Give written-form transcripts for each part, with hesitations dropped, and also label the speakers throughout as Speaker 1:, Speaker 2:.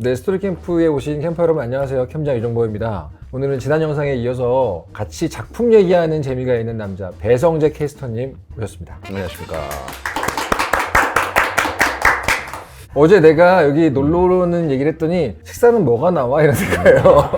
Speaker 1: 네, 스토리 캠프에 오신 캠퍼 여러분 안녕하세요. 캠장 이종보입니다. 오늘은 지난 영상에 이어서 같이 작품 얘기하는 재미가 있는 남자 배성재 캐스터님 오셨습니다.
Speaker 2: 안녕하십니까.
Speaker 1: 어제 내가 여기 놀러 오는 얘기를 했더니 식사는 뭐가 나와? 이러는 거예요.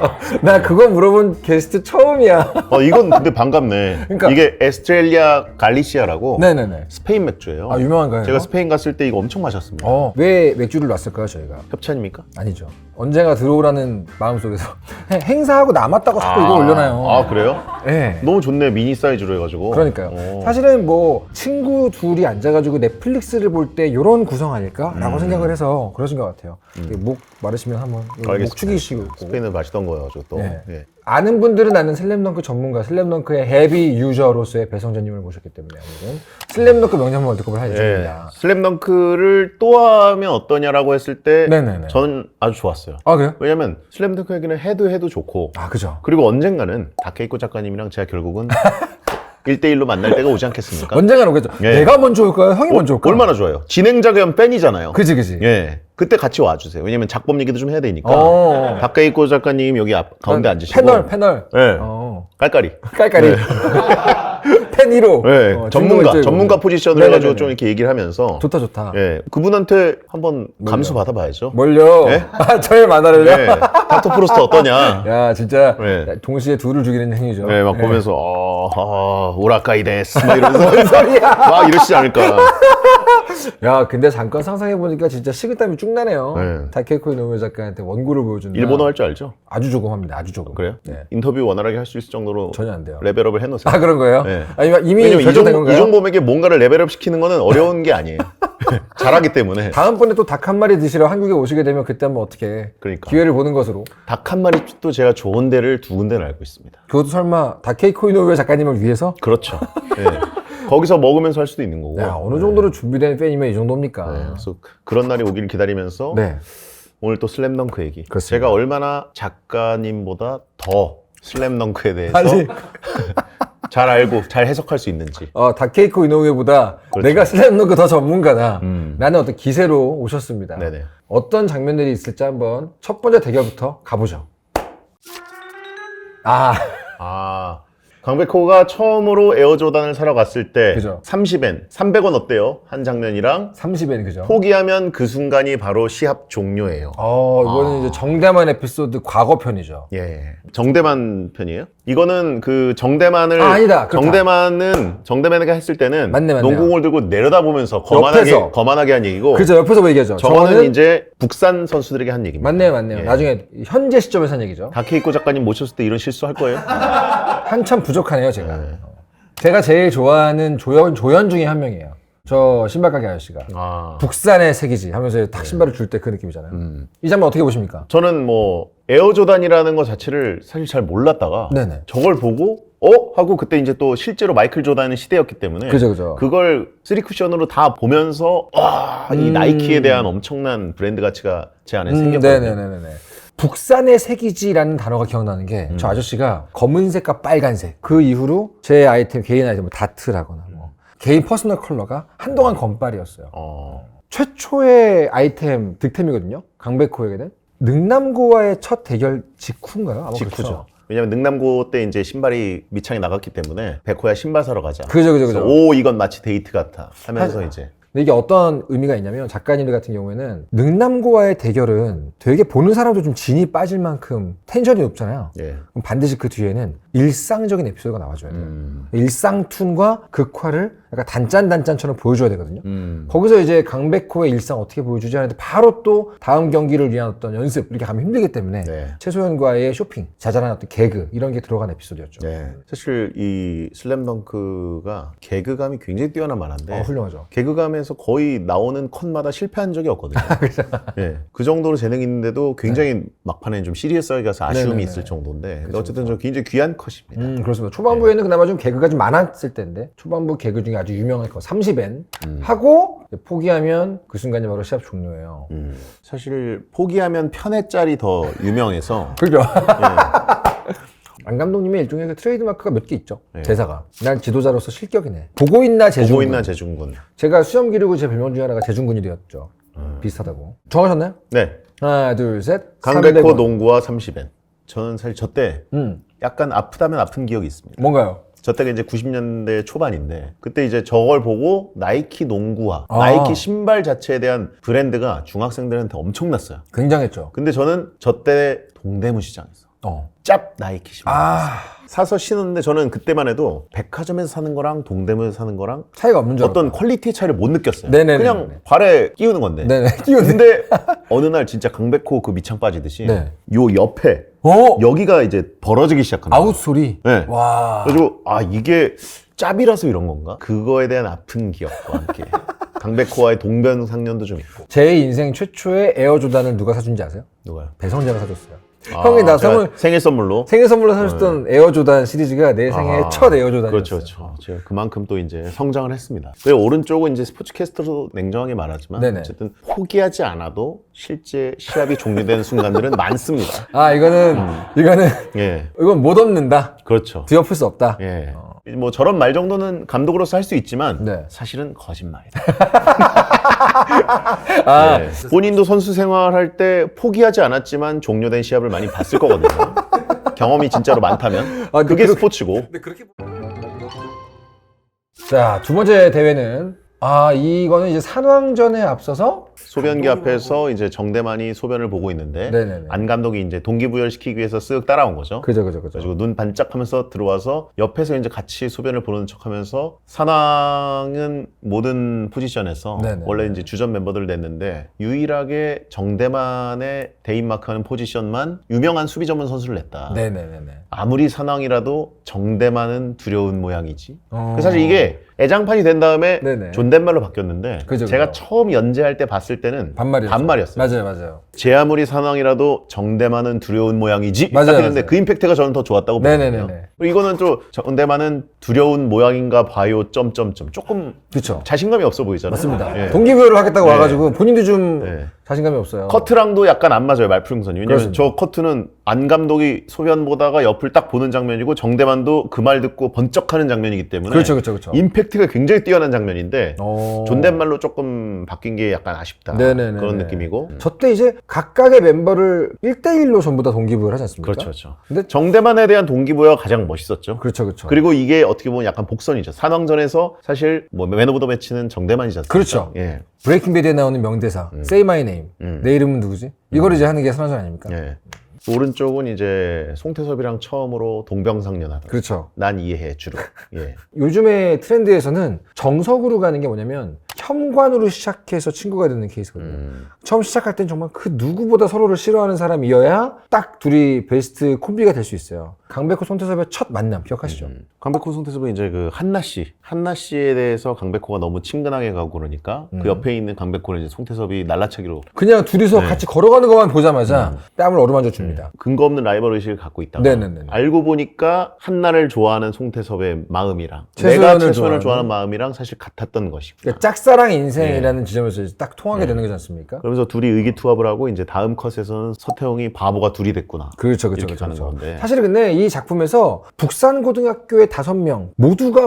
Speaker 1: 나 그거 물어본 게스트 처음이야.
Speaker 2: 이건 근데 반갑네.
Speaker 1: 그러니까-
Speaker 2: 이게 에스트렐리아 갈리시아라고
Speaker 1: 네네네.
Speaker 2: 스페인 맥주예요.
Speaker 1: 아, 유명한가요?
Speaker 2: 제가 스페인 갔을 때 이거 엄청 마셨습니다.
Speaker 1: 왜 맥주를 놨을까요, 저희가?
Speaker 2: 협찬입니까?
Speaker 1: 아니죠. 언젠가 들어오라는 마음속에서 행사하고 남았다고 자꾸 이거 올려놔요.
Speaker 2: 아, 그래요?
Speaker 1: 네.
Speaker 2: 너무 좋네. 미니 사이즈로 해가지고.
Speaker 1: 그러니까요.
Speaker 2: 오.
Speaker 1: 사실은 뭐 친구 둘이 앉아가지고 넷플릭스를 볼 때 이런 구성 아닐까라고 생각을 해서 그러신 것 같아요. 목 마르시면 한번 목
Speaker 2: 알겠습니다.
Speaker 1: 축이시고.
Speaker 2: 스페인은 맛있던 거여가지고 또.
Speaker 1: 네.
Speaker 2: 예.
Speaker 1: 아는 분들은 아는 슬램덩크 전문가, 슬램덩크의 헤비 유저로서의 배성재님을 모셨기 때문에 오늘은 슬램덩크 명장면 월드컵을 할
Speaker 2: 예.
Speaker 1: 예정입니다.
Speaker 2: 슬램덩크를 또 하면 어떠냐라고 했을 때
Speaker 1: 네네네.
Speaker 2: 저는 아주 좋았어요.
Speaker 1: 아, 그래요?
Speaker 2: 왜냐면 슬램덩크 얘기는 해도 좋고
Speaker 1: 아, 그죠.
Speaker 2: 그리고 언젠가는 다케이코 작가님이랑 제가 결국은 1대1로 만날 때가 오지 않겠습니까?
Speaker 1: 언젠가는 오겠죠.
Speaker 2: 예.
Speaker 1: 내가 먼저 올까요? 형이 먼저 올까요?
Speaker 2: 얼마나 좋아요. 진행자 겸 팬이잖아요.
Speaker 1: 그지, 그지.
Speaker 2: 예. 그때 같이 와주세요. 왜냐면 작법 얘기도 좀 해야 되니까.
Speaker 1: 어.
Speaker 2: 다케이코 작가님 여기 가운데 앉으시고.
Speaker 1: 패널.
Speaker 2: 예.
Speaker 1: 어.
Speaker 2: 깔깔이.
Speaker 1: 깔깔이. 팬 1호.
Speaker 2: 예. 전문가 포지션으로
Speaker 1: 네네네네.
Speaker 2: 해가지고 좀 이렇게 얘기를 하면서.
Speaker 1: 좋다.
Speaker 2: 예. 그분한테 한번 감수 받아봐야죠.
Speaker 1: 뭘요?
Speaker 2: 예?
Speaker 1: 아, 저의 만화를요?
Speaker 2: 예. 닥터 프로스트 어떠냐.
Speaker 1: 야, 진짜
Speaker 2: 네.
Speaker 1: 동시에 둘을 죽이는 행위죠.
Speaker 2: 예, 막 보면서, 오라카이 데스. 막 이러면서.
Speaker 1: 뭔 소리야?
Speaker 2: 막 이러시지 않을까.
Speaker 1: 야, 근데 잠깐 상상해보니까 진짜 식은땀이 쭉 나네요.
Speaker 2: 네.
Speaker 1: 다케이코 이노우에 작가한테 원고를 보여준다.
Speaker 2: 일본어 할 줄 알죠?
Speaker 1: 아주 조금합니다. 아주 조금.
Speaker 2: 그래요?
Speaker 1: 네.
Speaker 2: 인터뷰 원활하게 할 수 있을 정도로.
Speaker 1: 전혀 안 돼요.
Speaker 2: 레벨업을 해놓으세요.
Speaker 1: 아, 그런 거예요?
Speaker 2: 네.
Speaker 1: 아니면 이미
Speaker 2: 왜냐면
Speaker 1: 결정된 건가요?
Speaker 2: 이종범에게 뭔가를 레벨업 시키는 거는 어려운 게 아니에요. 잘하기 때문에.
Speaker 1: 다음번에 또 닭 한 마리 드시러 한국에 오시게 되면 그때 한번 어떻게
Speaker 2: 그러니까.
Speaker 1: 기회를 보는 것으로.
Speaker 2: 닭 한 마리 또 제가 좋은 데를 두 군데는 알고 있습니다.
Speaker 1: 그것도 설마 다케이코 이노우에 작가님을 위해서?
Speaker 2: 그렇죠. 예. 거기서 먹으면서 할 수도 있는 거고.
Speaker 1: 야, 어느 정도로 준비된 팬이면 이 정도입니까?
Speaker 2: 네, 그래서 그런 날이 오기를 기다리면서
Speaker 1: 네.
Speaker 2: 오늘 또 슬램덩크 얘기.
Speaker 1: 그렇습니다.
Speaker 2: 제가 얼마나 작가님보다 더 슬램덩크에 대해서
Speaker 1: 아니.
Speaker 2: 잘 알고 잘 해석할 수 있는지.
Speaker 1: 다케이코 이노우에보다
Speaker 2: 그렇죠.
Speaker 1: 내가 슬램덩크 더 전문가다.
Speaker 2: 음.
Speaker 1: 라는 어떤 기세로 오셨습니다.
Speaker 2: 네네.
Speaker 1: 어떤 장면들이 있을지 한번 첫 번째 대결부터 가보죠. 아,
Speaker 2: 강백호가 처음으로 에어조단을 사러 갔을 때
Speaker 1: 그죠.
Speaker 2: 30엔, 300원 어때요? 한 장면이랑
Speaker 1: 30엔 그죠?
Speaker 2: 포기하면 그 순간이 바로 시합 종료예요.
Speaker 1: 이거는 이제 정대만 에피소드 과거편이죠.
Speaker 2: 예. 정대만 편이에요? 이거는 그 정대만을
Speaker 1: 아니다. 그렇다.
Speaker 2: 정대만에게 했을 때는
Speaker 1: 맞네요.
Speaker 2: 농구공을 들고 내려다보면서
Speaker 1: 옆에서.
Speaker 2: 거만하게 한 얘기고
Speaker 1: 그죠, 옆에서 뭐 얘기하죠.
Speaker 2: 저거는 이제 북산 선수들에게 한 얘기입니다.
Speaker 1: 맞네요.
Speaker 2: 예.
Speaker 1: 나중에 현재 시점에서 한 얘기죠.
Speaker 2: 다케이코 작가님 모셨을 때 이런 실수 할 거예요?
Speaker 1: 한참 부족하네요, 제가.
Speaker 2: 네.
Speaker 1: 제가 제일 좋아하는 조연 중에 한 명이에요. 저 신발가게 아저씨가. 북산의 색이지 하면서 딱 신발을 줄 때 그 느낌이잖아요. 이 장면 어떻게 보십니까?
Speaker 2: 저는 뭐 에어조단이라는 것 자체를 사실 잘 몰랐다가
Speaker 1: 네네.
Speaker 2: 저걸 보고 하고 그때 이제 또 실제로 마이클 조단의 시대였기 때문에
Speaker 1: 그죠.
Speaker 2: 그걸 3쿠션으로 다 보면서 이 나이키에 대한 엄청난 브랜드 가치가 제 안에 생겼거든요.
Speaker 1: 네네네. 북산의 색이지라는 단어가 기억나는 게 저 아저씨가 검은색과 빨간색 그 이후로 제 아이템 개인 아이템 뭐 다트라거나 뭐 개인 퍼스널 컬러가 한동안 검빨이었어요. 최초의 아이템 득템이거든요. 강백호에게는 능남고와의 첫 대결 직후인가요? 아마
Speaker 2: 직후죠.
Speaker 1: 그렇죠.
Speaker 2: 왜냐면 능남고 때 이제 신발이 밑창에 나갔기 때문에 백호야 신발 사러 가자.
Speaker 1: 그죠.
Speaker 2: 그래서 이건 마치 데이트 같아 하면서 이제
Speaker 1: 근데 이게 어떤 의미가 있냐면 작가님들 같은 경우에는 능남고와의 대결은 되게 보는 사람도 좀 진이 빠질 만큼 텐션이 높잖아요.
Speaker 2: 예.
Speaker 1: 그럼 반드시 그 뒤에는 일상적인 에피소드가 나와줘야 돼요. 일상툰과 극화를 약간 단짠처럼 보여줘야 되거든요. 거기서 이제 강백호의 일상 어떻게 보여주지 하는데 바로 또 다음 경기를 위한 어떤 연습 이렇게 가면 힘들기 때문에
Speaker 2: 네.
Speaker 1: 최소연과의 쇼핑, 자잘한 어떤 개그 이런 게 들어간 에피소드였죠.
Speaker 2: 네. 사실 이 슬램덩크가 개그감이 굉장히 뛰어난 만화인데
Speaker 1: 훌륭하죠.
Speaker 2: 개그감에서 거의 나오는 컷마다 실패한 적이 없거든요. 예. 그 정도로 재능이 있는데도 굉장히 막판에 좀 시리어스하게 가서 아쉬움이
Speaker 1: 네네네.
Speaker 2: 있을 정도인데 근데 어쨌든 저 굉장히 귀한 컷입니다.
Speaker 1: 그렇습니다. 초반부에는 그나마 좀 개그가 좀 많았을 때인데 초반부 개그 중에 아주 유명한 거 30엔 하고 포기하면 그 순간이 바로 시합 종료예요.
Speaker 2: 사실 포기하면 편의 짤이 더 유명해서
Speaker 1: 그죠?
Speaker 2: 예.
Speaker 1: 안 감독님의 일종의 그 트레이드마크가 몇 개 있죠.
Speaker 2: 네.
Speaker 1: 대사가. 난 지도자로서 실격이네. 보고 있나 재중군.
Speaker 2: 보고 있나 재중군.
Speaker 1: 제가 수염 기르고 제 별명 중에 하나가 재중군이 되었죠. 비슷하다고. 정하셨나요?
Speaker 2: 네.
Speaker 1: 하나, 둘, 셋.
Speaker 2: 강백호
Speaker 1: 300원.
Speaker 2: 농구화 30엔. 저는 사실 저 때 약간 아프다면 아픈 기억이 있습니다.
Speaker 1: 뭔가요?
Speaker 2: 저 때가 이제 90년대 초반인데 그때 이제 저걸 보고 나이키 농구화,
Speaker 1: 아.
Speaker 2: 나이키 신발 자체에 대한 브랜드가 중학생들한테 엄청났어요.
Speaker 1: 굉장했죠.
Speaker 2: 근데 저는 저 때 동대문 시장에서 짭 나이키 신발 사서 신었는데 저는 그때만 해도 백화점에서 사는 거랑 동대문에서 사는 거랑
Speaker 1: 차이가 없는 줄
Speaker 2: 어떤 퀄리티의 차이를 못 느꼈어요.
Speaker 1: 네네네네.
Speaker 2: 그냥 발에 끼우는 건데.
Speaker 1: 네네. 끼우는.
Speaker 2: 근데 어느 날 진짜 강백호 그 밑창 빠지듯이
Speaker 1: 네.
Speaker 2: 요 옆에
Speaker 1: 오!
Speaker 2: 여기가 이제 벌어지기 시작한 거예요.
Speaker 1: 아웃 소리.
Speaker 2: 네.
Speaker 1: 와.
Speaker 2: 그래가지고 아 이게 짭이라서 이런 건가? 그거에 대한 아픈 기억과 함께 강백호와의 동병상련도 좀 있고.
Speaker 1: 제 인생 최초의 에어조단을 누가 사준지 아세요?
Speaker 2: 누가요?
Speaker 1: 배성재가 사줬어요. 형이 나
Speaker 2: 제가 생일 선물로.
Speaker 1: 생일 선물로 사줬던 에어조단 시리즈가 내 생애 첫 에어조단이었어요.
Speaker 2: 그렇죠, 그렇죠. 제가 그만큼 또 이제 성장을 했습니다. 그 오른쪽은 이제 스포츠캐스터로 냉정하게 말하지만
Speaker 1: 네네.
Speaker 2: 어쨌든 포기하지 않아도 실제 시합이 종료되는 순간들은 많습니다.
Speaker 1: 아 이거는
Speaker 2: 예,
Speaker 1: 이건 못 얻는다.
Speaker 2: 그렇죠.
Speaker 1: 뒤엎을 수 없다.
Speaker 2: 예. 뭐 저런 말 정도는 감독으로서 할 수 있지만
Speaker 1: 네.
Speaker 2: 사실은 거짓말이다. 예. 본인도 선수 생활할 때 포기하지 않았지만 종료된 시합을 많이 봤을 거거든요. 경험이 진짜로 많다면
Speaker 1: 아, 근데
Speaker 2: 그게
Speaker 1: 그렇게-
Speaker 2: 스포츠고.
Speaker 1: 자, 두 번째 대회는 이거는 이제 산왕전에 앞서서
Speaker 2: 소변기 앞에서 이제 정대만이 소변을 보고 있는데
Speaker 1: 네네네.
Speaker 2: 안 감독이 이제 동기부여를 시키기 위해서 쓱 따라온 거죠.
Speaker 1: 그죠.
Speaker 2: 그래가지고 눈 반짝하면서 들어와서 옆에서 이제 같이 소변을 보는 척하면서 산왕은 모든 포지션에서
Speaker 1: 네네.
Speaker 2: 원래 이제 주전 멤버들을 냈는데 유일하게 정대만의 대입마크하는 포지션만 유명한 수비 전문 선수를 냈다.
Speaker 1: 네네네네.
Speaker 2: 아무리 산왕이라도 정대만은 두려운 모양이지.
Speaker 1: 어.
Speaker 2: 사실 이게 애장판이 된 다음에
Speaker 1: 네네.
Speaker 2: 존댓말로 바뀌었는데
Speaker 1: 그죠,
Speaker 2: 제가
Speaker 1: 그죠.
Speaker 2: 처음 연재할 때 봤을 때는 반말이었어요.
Speaker 1: 맞아요.
Speaker 2: 제 아무리 산왕이라도 정대만은 두려운 모양이지.
Speaker 1: 맞아요,
Speaker 2: 딱 했는데
Speaker 1: 맞아요.
Speaker 2: 그 임팩트가 저는 더 좋았다고 보거든요.
Speaker 1: 네네네네.
Speaker 2: 그리고 이거는 좀 정대만은 두려운 모양인가 봐요. 점점점 조금
Speaker 1: 그렇죠.
Speaker 2: 자신감이 없어 보이잖아요.
Speaker 1: 맞습니다.
Speaker 2: 예.
Speaker 1: 동기부여를 하겠다고
Speaker 2: 네.
Speaker 1: 와가지고 본인도 좀
Speaker 2: 네.
Speaker 1: 자신감이 없어요.
Speaker 2: 커트랑도 약간 안 맞아요, 말풍선이. 왜냐면
Speaker 1: 그렇습니다.
Speaker 2: 저 커트는 안 감독이 소변 보다가 옆을 딱 보는 장면이고 정대만도 그 말 듣고 번쩍하는 장면이기 때문에
Speaker 1: 그렇죠.
Speaker 2: 임팩트가 굉장히 뛰어난 장면인데
Speaker 1: 어.
Speaker 2: 존댓말로 조금 바뀐 게 약간 아쉽다.
Speaker 1: 네네네네.
Speaker 2: 그런 느낌이고.
Speaker 1: 저때 이제 각각의 멤버를 1대1로 전부 다 동기부여를 하지 않습니까?
Speaker 2: 그렇죠.
Speaker 1: 근데
Speaker 2: 정대만에 대한 동기부여가 가장 멋있었죠.
Speaker 1: 그렇죠.
Speaker 2: 그리고 이게 어떻게 보면 약간 복선이죠. 산왕전에서 사실 뭐 맨 오브 더 매치는 정대만이지 않습니까?
Speaker 1: 그렇죠.
Speaker 2: 예.
Speaker 1: 브레이킹 배드에 나오는 명대사 Say my name. 내 이름은 누구지? 이걸 이제 하는 게 산왕전 아닙니까?
Speaker 2: 예. 오른쪽은 이제 송태섭이랑 처음으로 동병상련하다.
Speaker 1: 그렇죠.
Speaker 2: 난 이해해 주로. 예.
Speaker 1: 요즘의 트렌드에서는 정석으로 가는 게 뭐냐면 현관으로 시작해서 친구가 되는 케이스거든요. 처음 시작할 땐 정말 그 누구보다 서로를 싫어하는 사람이어야 딱 둘이 베스트 콤비가 될 수 있어요. 강백호, 송태섭의 첫 만남 기억하시죠?
Speaker 2: 강백호, 송태섭은 이제 그 한나 씨에 대해서 강백호가 너무 친근하게 가고 그러니까 그 옆에 있는 강백호를 이제 송태섭이 날라차기로
Speaker 1: 그냥 둘이서 같이 걸어가는 것만 보자마자 뺨을 어루만져 줍니다.
Speaker 2: 근거 없는 라이벌 의식을 갖고 있다가
Speaker 1: 네네네.
Speaker 2: 알고 보니까 한나를 좋아하는 송태섭의 마음이랑
Speaker 1: 최소연을
Speaker 2: 내가 최소연을
Speaker 1: 좋아하는
Speaker 2: 좋아하는 마음이랑 사실 같았던 것이고
Speaker 1: 그러니까 짝사랑 인생이라는 지점에서 이제 딱 통하게 되는 거지 않습니까?
Speaker 2: 그러면서 둘이 의기투합을 하고 이제 다음 컷에서는 서태웅이 바보가 둘이 됐구나.
Speaker 1: 그렇죠.
Speaker 2: 이렇게 가는 건데.
Speaker 1: 사실 근데 이 작품에서 북산고등학교의 5명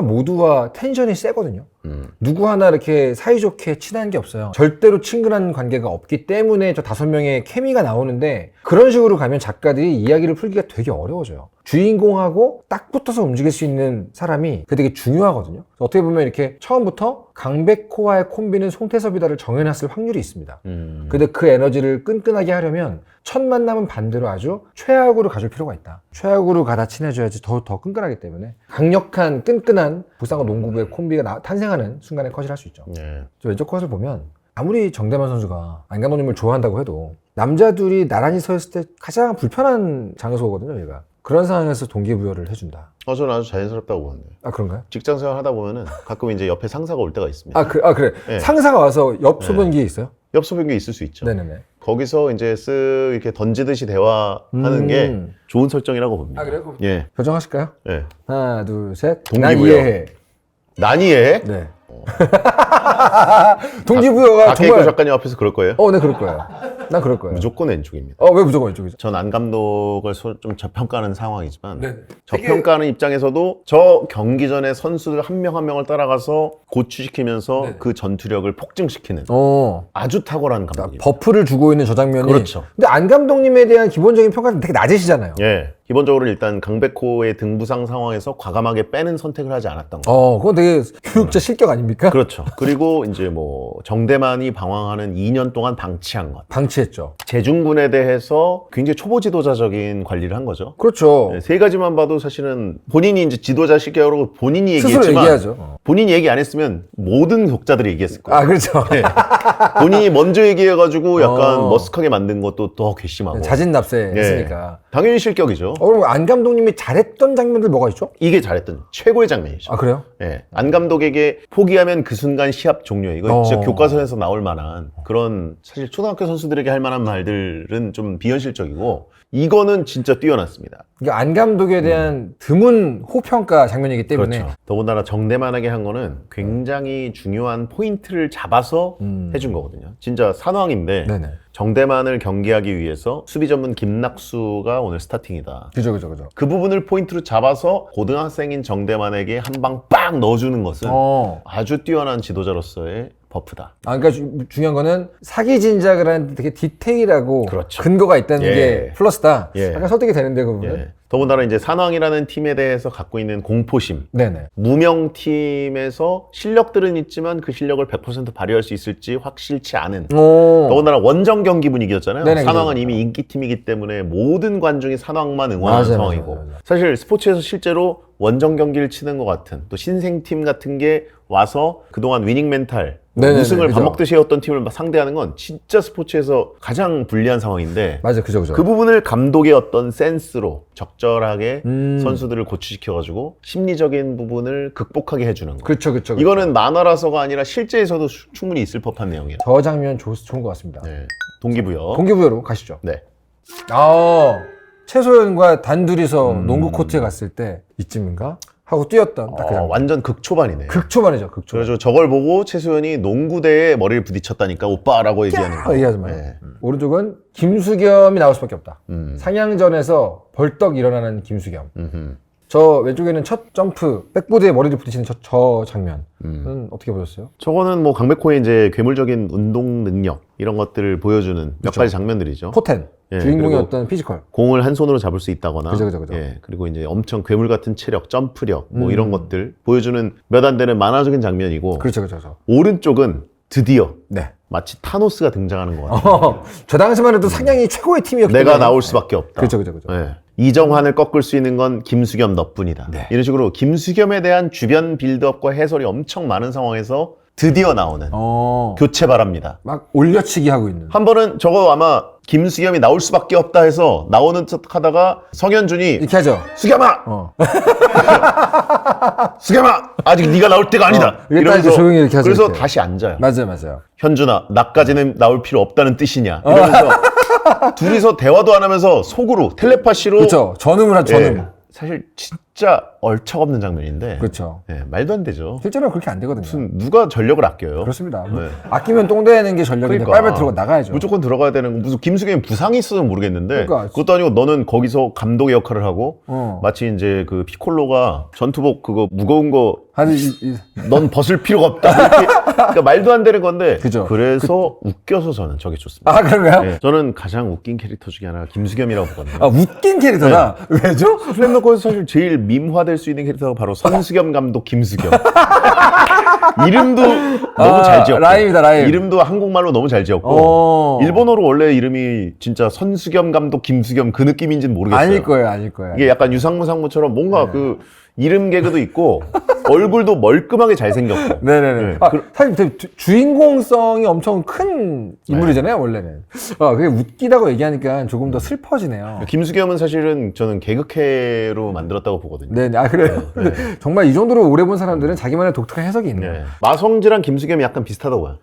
Speaker 1: 모두와 텐션이 세거든요. 누구 하나 이렇게 사이좋게 친한 게 없어요. 절대로 친근한 관계가 없기 때문에 저 5명의 케미가 나오는데 그런 식으로 가면 작가들이 이야기를 풀기가 되게 어려워져요. 주인공하고 딱 붙어서 움직일 수 있는 사람이 그게 되게 중요하거든요. 어떻게 보면 이렇게 처음부터 강백호와의 콤비는 송태섭이다를 정해놨을 확률이 있습니다. 근데 그 에너지를 끈끈하게 하려면 첫 만남은 반대로 아주 최악으로 가줄 필요가 있다. 최악으로 가다 친해져야지 더 끈끈하기 때문에 강력한 끈끈한 부산과 농구부의 콤비가 탄생하는 순간에 컷을 할 수 있죠.
Speaker 2: 네.
Speaker 1: 저 왼쪽 컷을 보면 아무리 정대만 선수가 안 감독님을 좋아한다고 해도 남자 둘이 나란히 서 있을 때 가장 불편한 장소거든요, 얘가. 그런 상황에서 동기부여를 해준다.
Speaker 2: 저는 아주 자연스럽다고 보는데.
Speaker 1: 아, 그런가요?
Speaker 2: 직장 생활 하다 보면은 가끔 이제 옆에 상사가 올 때가 있습니다.
Speaker 1: 그래.
Speaker 2: 네.
Speaker 1: 상사가 와서 옆 소변기에 있어요?
Speaker 2: 옆 소변기 있을 수 있죠.
Speaker 1: 네네네.
Speaker 2: 거기서 이제 쓱 이렇게 던지듯이 대화하는 게 좋은 설정이라고 봅니다.
Speaker 1: 아, 그래요?
Speaker 2: 예.
Speaker 1: 결정하실까요?
Speaker 2: 예.
Speaker 1: 하나, 둘, 셋.
Speaker 2: 동기부여.
Speaker 1: 난 이해해.
Speaker 2: 난 이해해?
Speaker 1: 네. 동기부여가
Speaker 2: 박혜교
Speaker 1: 정말.
Speaker 2: 작가님 앞에서 그럴 거예요?
Speaker 1: 네, 그럴 거예요. 난 그럴 거예요.
Speaker 2: 무조건 왼쪽입니다.
Speaker 1: 왜 무조건 왼쪽이죠?
Speaker 2: 전 안 감독을 좀 저평가하는 상황이지만
Speaker 1: 네.
Speaker 2: 저평가하는 입장에서도 저 경기 전에 선수들 한 명 한 명을 따라가서 고취시키면서
Speaker 1: 네.
Speaker 2: 그 전투력을 폭증시키는 아주 탁월한 감독이에요.
Speaker 1: 버프를 주고 있는 저 장면이.
Speaker 2: 그렇죠.
Speaker 1: 근데 안 감독님에 대한 기본적인 평가는 되게 낮으시잖아요.
Speaker 2: 예. 기본적으로 일단 강백호의 등부상 상황에서 과감하게 빼는 선택을 하지 않았던 거.
Speaker 1: 그건 되게 교육자 실격 아닙니까?
Speaker 2: 그렇죠. 그리고 이제 뭐 정대만이 방황하는 2년 동안 방치한 것.
Speaker 1: 방치했죠.
Speaker 2: 재중군에 대해서 굉장히 초보 지도자적인 관리를 한 거죠.
Speaker 1: 그렇죠.
Speaker 2: 네, 세 가지만 봐도 사실은 본인이 이제 지도자 시켜라고 본인이
Speaker 1: 스스로
Speaker 2: 얘기했지만
Speaker 1: 얘기하죠.
Speaker 2: 본인이 얘기 안 했으면 모든 독자들이 얘기했을 거예요.
Speaker 1: 그렇죠.
Speaker 2: 네. 본인이 먼저 얘기해가지고 약간 머쓱하게 만든 것도 더 괘씸하고.
Speaker 1: 자진납세
Speaker 2: 예.
Speaker 1: 했으니까.
Speaker 2: 당연히 실격이죠.
Speaker 1: 그럼 안 감독님이 잘했던 장면들 뭐가 있죠?
Speaker 2: 이게 잘했던 최고의 장면이죠.
Speaker 1: 그래요?
Speaker 2: 예. 안 감독에게 포기하면 그 순간 시합 종료. 이거 진짜 교과서에서 나올 만한 그런 사실 초등학교 선수들에게 할 만한 말들은 좀 비현실적이고 이거는 진짜 뛰어났습니다.
Speaker 1: 이게 안 감독에 대한 드문 호평가 장면이기 때문에.
Speaker 2: 그렇죠. 더군다나 정대만하게 한 거는 굉장히 중요한 포인트를 잡아서 해준 거거든요. 진짜 산왕인데
Speaker 1: 네네.
Speaker 2: 정대만을 경기하기 위해서 수비 전문 김낙수가 오늘 스타팅이다.
Speaker 1: 그죠.
Speaker 2: 그 부분을 포인트로 잡아서 고등학생인 정대만에게 한 방 빡 넣어주는 것은 아주 뛰어난 지도자로서의 버프다.
Speaker 1: 그러니까 중요한 거는 사기 진작을 하는데 되게 디테일하고
Speaker 2: 그렇죠.
Speaker 1: 근거가 있다는
Speaker 2: 예.
Speaker 1: 게 플러스다.
Speaker 2: 예.
Speaker 1: 약간 설득이 되는데 그 부분은.
Speaker 2: 예. 더군다나 이제 산왕이라는 팀에 대해서 갖고 있는 공포심.
Speaker 1: 네네.
Speaker 2: 무명 팀에서 실력들은 있지만 그 실력을 100% 발휘할 수 있을지 확실치 않은. 더군다나 원정 경기 분위기였잖아요.
Speaker 1: 네네,
Speaker 2: 산왕은
Speaker 1: 그죠.
Speaker 2: 이미 인기팀이기 때문에 모든 관중이 산왕만 응원하는
Speaker 1: 맞아요,
Speaker 2: 상황이고.
Speaker 1: 맞아요.
Speaker 2: 사실 스포츠에서 실제로 원정 경기를 치는 것 같은 또 신생팀 같은 게 와서 그동안 위닝 멘탈
Speaker 1: 네네네,
Speaker 2: 우승을
Speaker 1: 그죠.
Speaker 2: 밥 먹듯이 해왔던 팀을 상대하는 건 진짜 스포츠에서 가장 불리한 상황인데
Speaker 1: 맞아요. 그죠.
Speaker 2: 그 부분을 감독의 어떤 센스로 적절하게 선수들을 고취시켜가지고 심리적인 부분을 극복하게 해주는 거.
Speaker 1: 그렇죠.
Speaker 2: 이거는 만화라서가 아니라 실제에서도 충분히 있을 법한 내용이에요.
Speaker 1: 저 장면 좋은 것 같습니다.
Speaker 2: 네. 동기부여.
Speaker 1: 동기부여로 가시죠.
Speaker 2: 네.
Speaker 1: 최소연과 단둘이서 농구 코트에 갔을 때 이쯤인가? 하고 뛰었던 딱 그 장면.
Speaker 2: 완전 극초반이네.
Speaker 1: 극초반이죠. 극초반.
Speaker 2: 그래서 저걸 보고 최수연이 농구대에 머리를 부딪혔다니까 오빠라고 얘기하는 거.
Speaker 1: 얘기하지 마요.
Speaker 2: 네.
Speaker 1: 오른쪽은 김수겸이 나올 수밖에 없다. 상향전에서 벌떡 일어나는 김수겸. 저 왼쪽에는 첫 점프, 백보드에 머리를 부딪히는 저 장면은 어떻게 보셨어요?
Speaker 2: 저거는 뭐 강백호의 이제 괴물적인 운동 능력 이런 것들을 보여주는 몇 가지 장면들이죠.
Speaker 1: 포텐.
Speaker 2: 예,
Speaker 1: 주인공의
Speaker 2: 그리고
Speaker 1: 어떤 피지컬.
Speaker 2: 공을 한 손으로 잡을 수 있다거나,
Speaker 1: 그죠.
Speaker 2: 예, 그리고 이제 엄청 괴물 같은 체력, 점프력, 뭐 이런 것들 보여주는 몇 안 되는 만화적인 장면이고,
Speaker 1: 그렇죠.
Speaker 2: 오른쪽은 드디어
Speaker 1: 네.
Speaker 2: 마치 타노스가 등장하는 것 같아요.
Speaker 1: 저 당시만 해도 상향이 최고의 팀이었기 때문에.
Speaker 2: 내가 나올 수밖에 없다.
Speaker 1: 그렇죠.
Speaker 2: 예. 이정환을 꺾을 수 있는 건 김수겸 너뿐이다.
Speaker 1: 네.
Speaker 2: 이런 식으로 김수겸에 대한 주변 빌드업과 해설이 엄청 많은 상황에서 드디어 나오는 교체 바랍니다.
Speaker 1: 막 올려치기 하고 있는.
Speaker 2: 한 번은 저거 아마 김수겸이 나올 수밖에 없다 해서 나오는 척 하다가 성현준이
Speaker 1: 이렇게 하죠.
Speaker 2: 수겸아! 수겸아! 아직 네가 나올 때가 아니다.
Speaker 1: 이러면서 조용히 이렇게 하죠.
Speaker 2: 그래서
Speaker 1: 이렇게.
Speaker 2: 다시 앉아요.
Speaker 1: 맞아요.
Speaker 2: 현준아, 나까지는 나올 필요 없다는 뜻이냐. 이러면서 둘이서 대화도 안 하면서 속으로 텔레파시로
Speaker 1: 그렇죠. 전음을 하죠. 전음.
Speaker 2: 예, 사실 진짜 얼척없는 장면인데
Speaker 1: 그렇죠.
Speaker 2: 예, 말도 안 되죠.
Speaker 1: 실제로는 그렇게 안 되거든요.
Speaker 2: 무슨 누가 전력을 아껴요?
Speaker 1: 그렇습니다.
Speaker 2: 네.
Speaker 1: 아끼면 똥 되는 게 전력인데
Speaker 2: 그러니까.
Speaker 1: 빨리 들어가 나가야죠.
Speaker 2: 무조건 들어가야 되는 거. 무슨 김수겸이 부상이 있어서 모르겠는데
Speaker 1: 그러니까.
Speaker 2: 그것도 아니고 너는 거기서 감독의 역할을 하고
Speaker 1: 어.
Speaker 2: 마치 이제 그 피콜로가 전투복 그거 무거운 거 넌
Speaker 1: 한
Speaker 2: 벗을 필요가 없다. 이렇게. 그러니까 말도 안 되는 건데.
Speaker 1: 그죠.
Speaker 2: 그래서 웃겨서 저는 저게 좋습니다.
Speaker 1: 그런가요?
Speaker 2: 예, 저는 가장 웃긴 캐릭터 중에 하나가 김수겸이라고 보거든요.
Speaker 1: 웃긴 캐릭터다. 왜죠?
Speaker 2: 슬램덩크에서 사실 제일 밈화될 수 있는 캐릭터가 바로 선수겸 감독 김수겸. 이름도 너무 잘 지었고.
Speaker 1: 라임이다, 라임.
Speaker 2: 이름도 한국말로 너무 잘 지었고. 일본어로 원래 이름이 진짜 선수겸 감독 김수겸 그 느낌인지는 모르겠어요.
Speaker 1: 아닐 거예요.
Speaker 2: 이게 약간 유상무 상무처럼 뭔가 그 이름 개그도 있고 얼굴도 멀끔하게 잘생겼고.
Speaker 1: 네네네.
Speaker 2: 네.
Speaker 1: 사실 되게 주인공성이 엄청 큰 인물이잖아요, 원래는. 그게 웃기다고 얘기하니까 조금 더 슬퍼지네요.
Speaker 2: 김수겸은 사실은 저는 개그캐로 만들었다고 보거든요.
Speaker 1: 네네. 그래요. 근데 정말 이 정도로 오래 본 사람들은 자기만의 독특한 해석이 있네요.
Speaker 2: 네. 마성지랑 김수겸이 약간 비슷하다고요.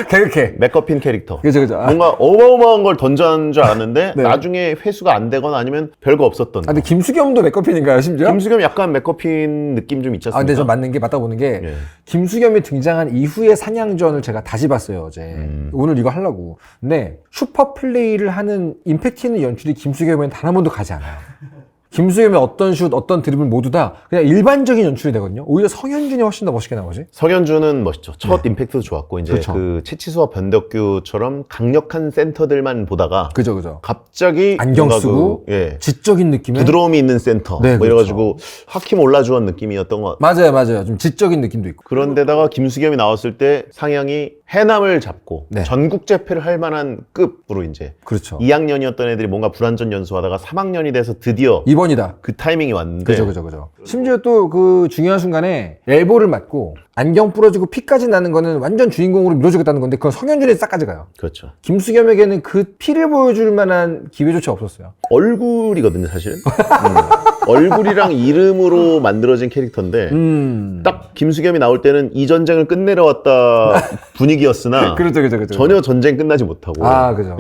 Speaker 1: 개그캐.
Speaker 2: 맥커핀 캐릭터.
Speaker 1: 그죠.
Speaker 2: 뭔가 어마어마한 걸 던져는 줄 알았는데 나중에 회수가 안 되거나 아니면 별거 없었던 거.
Speaker 1: 근데 김수겸도 맥커핀인가요, 심지어?
Speaker 2: 김수겸이 약간 맥커핀 느낌 좀 있지 않습니까?
Speaker 1: 아, 근데 저 맞는 게 맞다 보는 게
Speaker 2: 예.
Speaker 1: 김수겸이 등장한 이후의 사냥전을 제가 다시 봤어요, 어제. 오늘 이거 하려고. 근데 슈퍼 플레이를 하는 임팩트 있는 연출이 김수겸에는 단 한 번도 가지 않아요. 김수겸의 어떤 슛, 어떤 드리블 모두 다 그냥 일반적인 연출이 되거든요. 오히려 성현준이 훨씬 더 멋있게 나오지.
Speaker 2: 성현준은 멋있죠. 첫 임팩트도 좋았고 이제
Speaker 1: 그렇죠.
Speaker 2: 그 채치수와 변덕규처럼 강력한 센터들만 보다가
Speaker 1: 그죠.
Speaker 2: 갑자기
Speaker 1: 안경
Speaker 2: 뭔가
Speaker 1: 쓰고
Speaker 2: 예.
Speaker 1: 지적인 느낌의
Speaker 2: 부드러움이 있는 센터
Speaker 1: 네,
Speaker 2: 뭐
Speaker 1: 그렇죠.
Speaker 2: 이래가지고 하킴 올라주원 느낌이었던 것 같아요.
Speaker 1: 맞아요. 좀 지적인 느낌도 있고.
Speaker 2: 그런데다가 김수겸이 나왔을 때 상향이 해남을 잡고
Speaker 1: 네.
Speaker 2: 전국 재패를 할 만한 급으로 이제
Speaker 1: 그렇죠.
Speaker 2: 2학년이었던 애들이 뭔가 불안전 연수하다가 3학년이 돼서 드디어
Speaker 1: 2번이다.
Speaker 2: 그 타이밍이 왔는데
Speaker 1: 그죠. 심지어 또 그 중요한 순간에 엘보를 맞고 안경 부러지고 피까지 나는 거는 완전 주인공으로 밀어주겠다는 건데 그건 성현준이 싹 가져가요.
Speaker 2: 그렇죠.
Speaker 1: 김수겸에게는 그 피를 보여줄 만한 기회조차 없었어요.
Speaker 2: 얼굴이거든요 사실. 얼굴이랑 이름으로 만들어진 캐릭터인데 딱 김수겸이 나올 때는 이 전쟁을 끝내러 왔다 분위기였으나
Speaker 1: 그렇죠.
Speaker 2: 전혀 전쟁 끝나지 못하고
Speaker 1: 아, 그죠.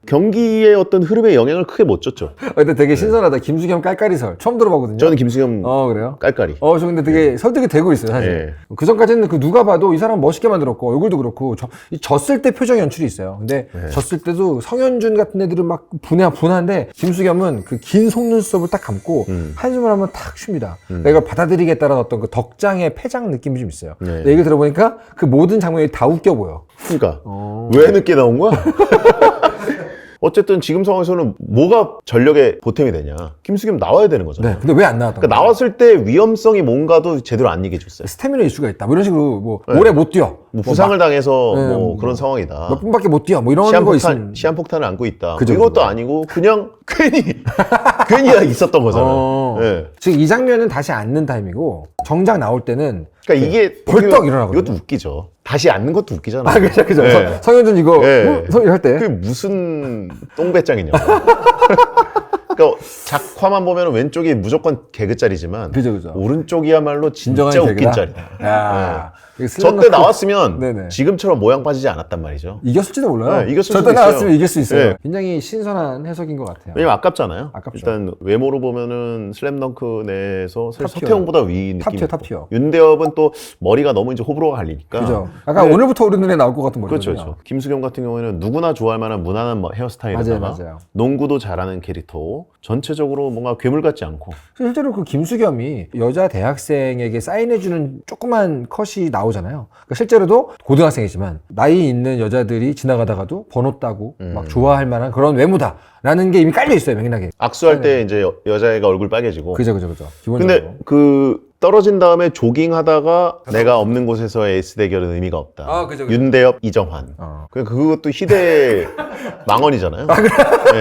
Speaker 2: 경기의 어떤 흐름에 영향을 크게 못 줬죠.
Speaker 1: 근데 되게 신선하다. 김수겸 깔깔이설 처음 들어보거든요.
Speaker 2: 저는 김수겸
Speaker 1: 그래요?
Speaker 2: 깔깔이.
Speaker 1: 저 근데 되게 설득이 되고 있어요, 사실.
Speaker 2: 예.
Speaker 1: 그 전까지는 그 누가 봐도 이 사람 멋있게 만들었고, 얼굴도 그렇고, 이 졌을 때 표정 연출이 있어요. 근데 졌을 때도 성현준 같은 애들은 막 분한데, 김수겸은 그 긴 속눈썹을 딱 감고, 한숨을 한번 탁 쉽니다. 내가 이걸 받아들이겠다라는 어떤 그 덕장의 패장 느낌이 좀 있어요.
Speaker 2: 네.
Speaker 1: 얘기 들어보니까 그 모든 장면이 다 웃겨 보여.
Speaker 2: 그러니까 왜 늦게 나온 거야? 어쨌든 지금 상황에서는 뭐가 전력의 보탬이 되냐? 김수겸 나와야 되는 거잖아요.
Speaker 1: 네. 근데 왜 안 나왔던
Speaker 2: 그러니까
Speaker 1: 거야?
Speaker 2: 나왔을 때 위험성이 뭔가도 제대로 안 얘기해줬어요.
Speaker 1: 스태미나 이슈가 있다. 뭐 이런 식으로 뭐 오래 못 뛰어.
Speaker 2: 뭐 부상을 당해서
Speaker 1: 네,
Speaker 2: 뭐
Speaker 1: 뭐
Speaker 2: 그런 상황이다.
Speaker 1: 몇 분밖에 못 뛰어. 뭐 이런 거 있으면.
Speaker 2: 시한폭탄을 안고 있다.
Speaker 1: 그죠,
Speaker 2: 이것도
Speaker 1: 그죠.
Speaker 2: 아니고 그냥 괜히 있었던 거잖아요. 네.
Speaker 1: 지금 이 장면은 다시 앉는 타임이고 정작 나올 때는
Speaker 2: 그러니까 이게
Speaker 1: 벌떡 일어나거든요.
Speaker 2: 이것도 웃기죠. 다시 앉는 것도 웃기잖아요.
Speaker 1: 그죠.
Speaker 2: 네.
Speaker 1: 성현준 이거
Speaker 2: 네.
Speaker 1: 할 때.
Speaker 2: 그게 무슨 똥배짱이냐고. 그러니까 작화만 보면 왼쪽이 무조건 개그짤이지만
Speaker 1: 그죠.
Speaker 2: 오른쪽이야말로 진짜
Speaker 1: 진정한
Speaker 2: 웃긴
Speaker 1: 개그다?
Speaker 2: 짤이다.
Speaker 1: 야.
Speaker 2: 저때 나왔으면
Speaker 1: 네네.
Speaker 2: 지금처럼 모양 빠지지 않았단 말이죠.
Speaker 1: 이겼을지도 몰라요.
Speaker 2: 네, 이겼을
Speaker 1: 저때
Speaker 2: 수도 있어요.
Speaker 1: 나왔으면 이길 수 있어요.
Speaker 2: 네.
Speaker 1: 굉장히 신선한 해석인 것 같아요.
Speaker 2: 왜냐면 아깝잖아요.
Speaker 1: 아깝죠.
Speaker 2: 일단 외모로 보면은 슬램덩크 내에서 사실
Speaker 1: 탑티어.
Speaker 2: 서태웅보다 위 느낌이
Speaker 1: 탑티어.
Speaker 2: 윤대엽은 또 머리가 너무 이제 호불호가 갈리니까.
Speaker 1: 그죠. 약간 오늘부터 오르는 애 나올 것 같은 머리거든요.
Speaker 2: 그렇죠. 김수겸 같은 경우에는 누구나 좋아할 만한 무난한 헤어스타일에다가
Speaker 1: 맞아요.
Speaker 2: 농구도 잘하는 캐릭터, 전체적으로 뭔가 괴물 같지 않고.
Speaker 1: 실제로 그 김수겸이 여자 대학생에게 사인해주는 조그만 컷이 나오잖아요. 그러니까 실제로도 고등학생이지만 나이 있는 여자들이 지나가다가도 번호 따고 막 좋아할 만한 그런 외모다라는 게 이미 깔려 있어요, 맥락에.
Speaker 2: 악수할 때 이제 여자애가 얼굴 빨개지고.
Speaker 1: 그죠. 기본적으로.
Speaker 2: 근데 그 떨어진 다음에 조깅하다가 내가 없는 곳에서의 에이스 대결은 의미가 없다.
Speaker 1: 아, 그죠.
Speaker 2: 윤대엽, 이정환. 그것도 희대의 망언이잖아요. 네.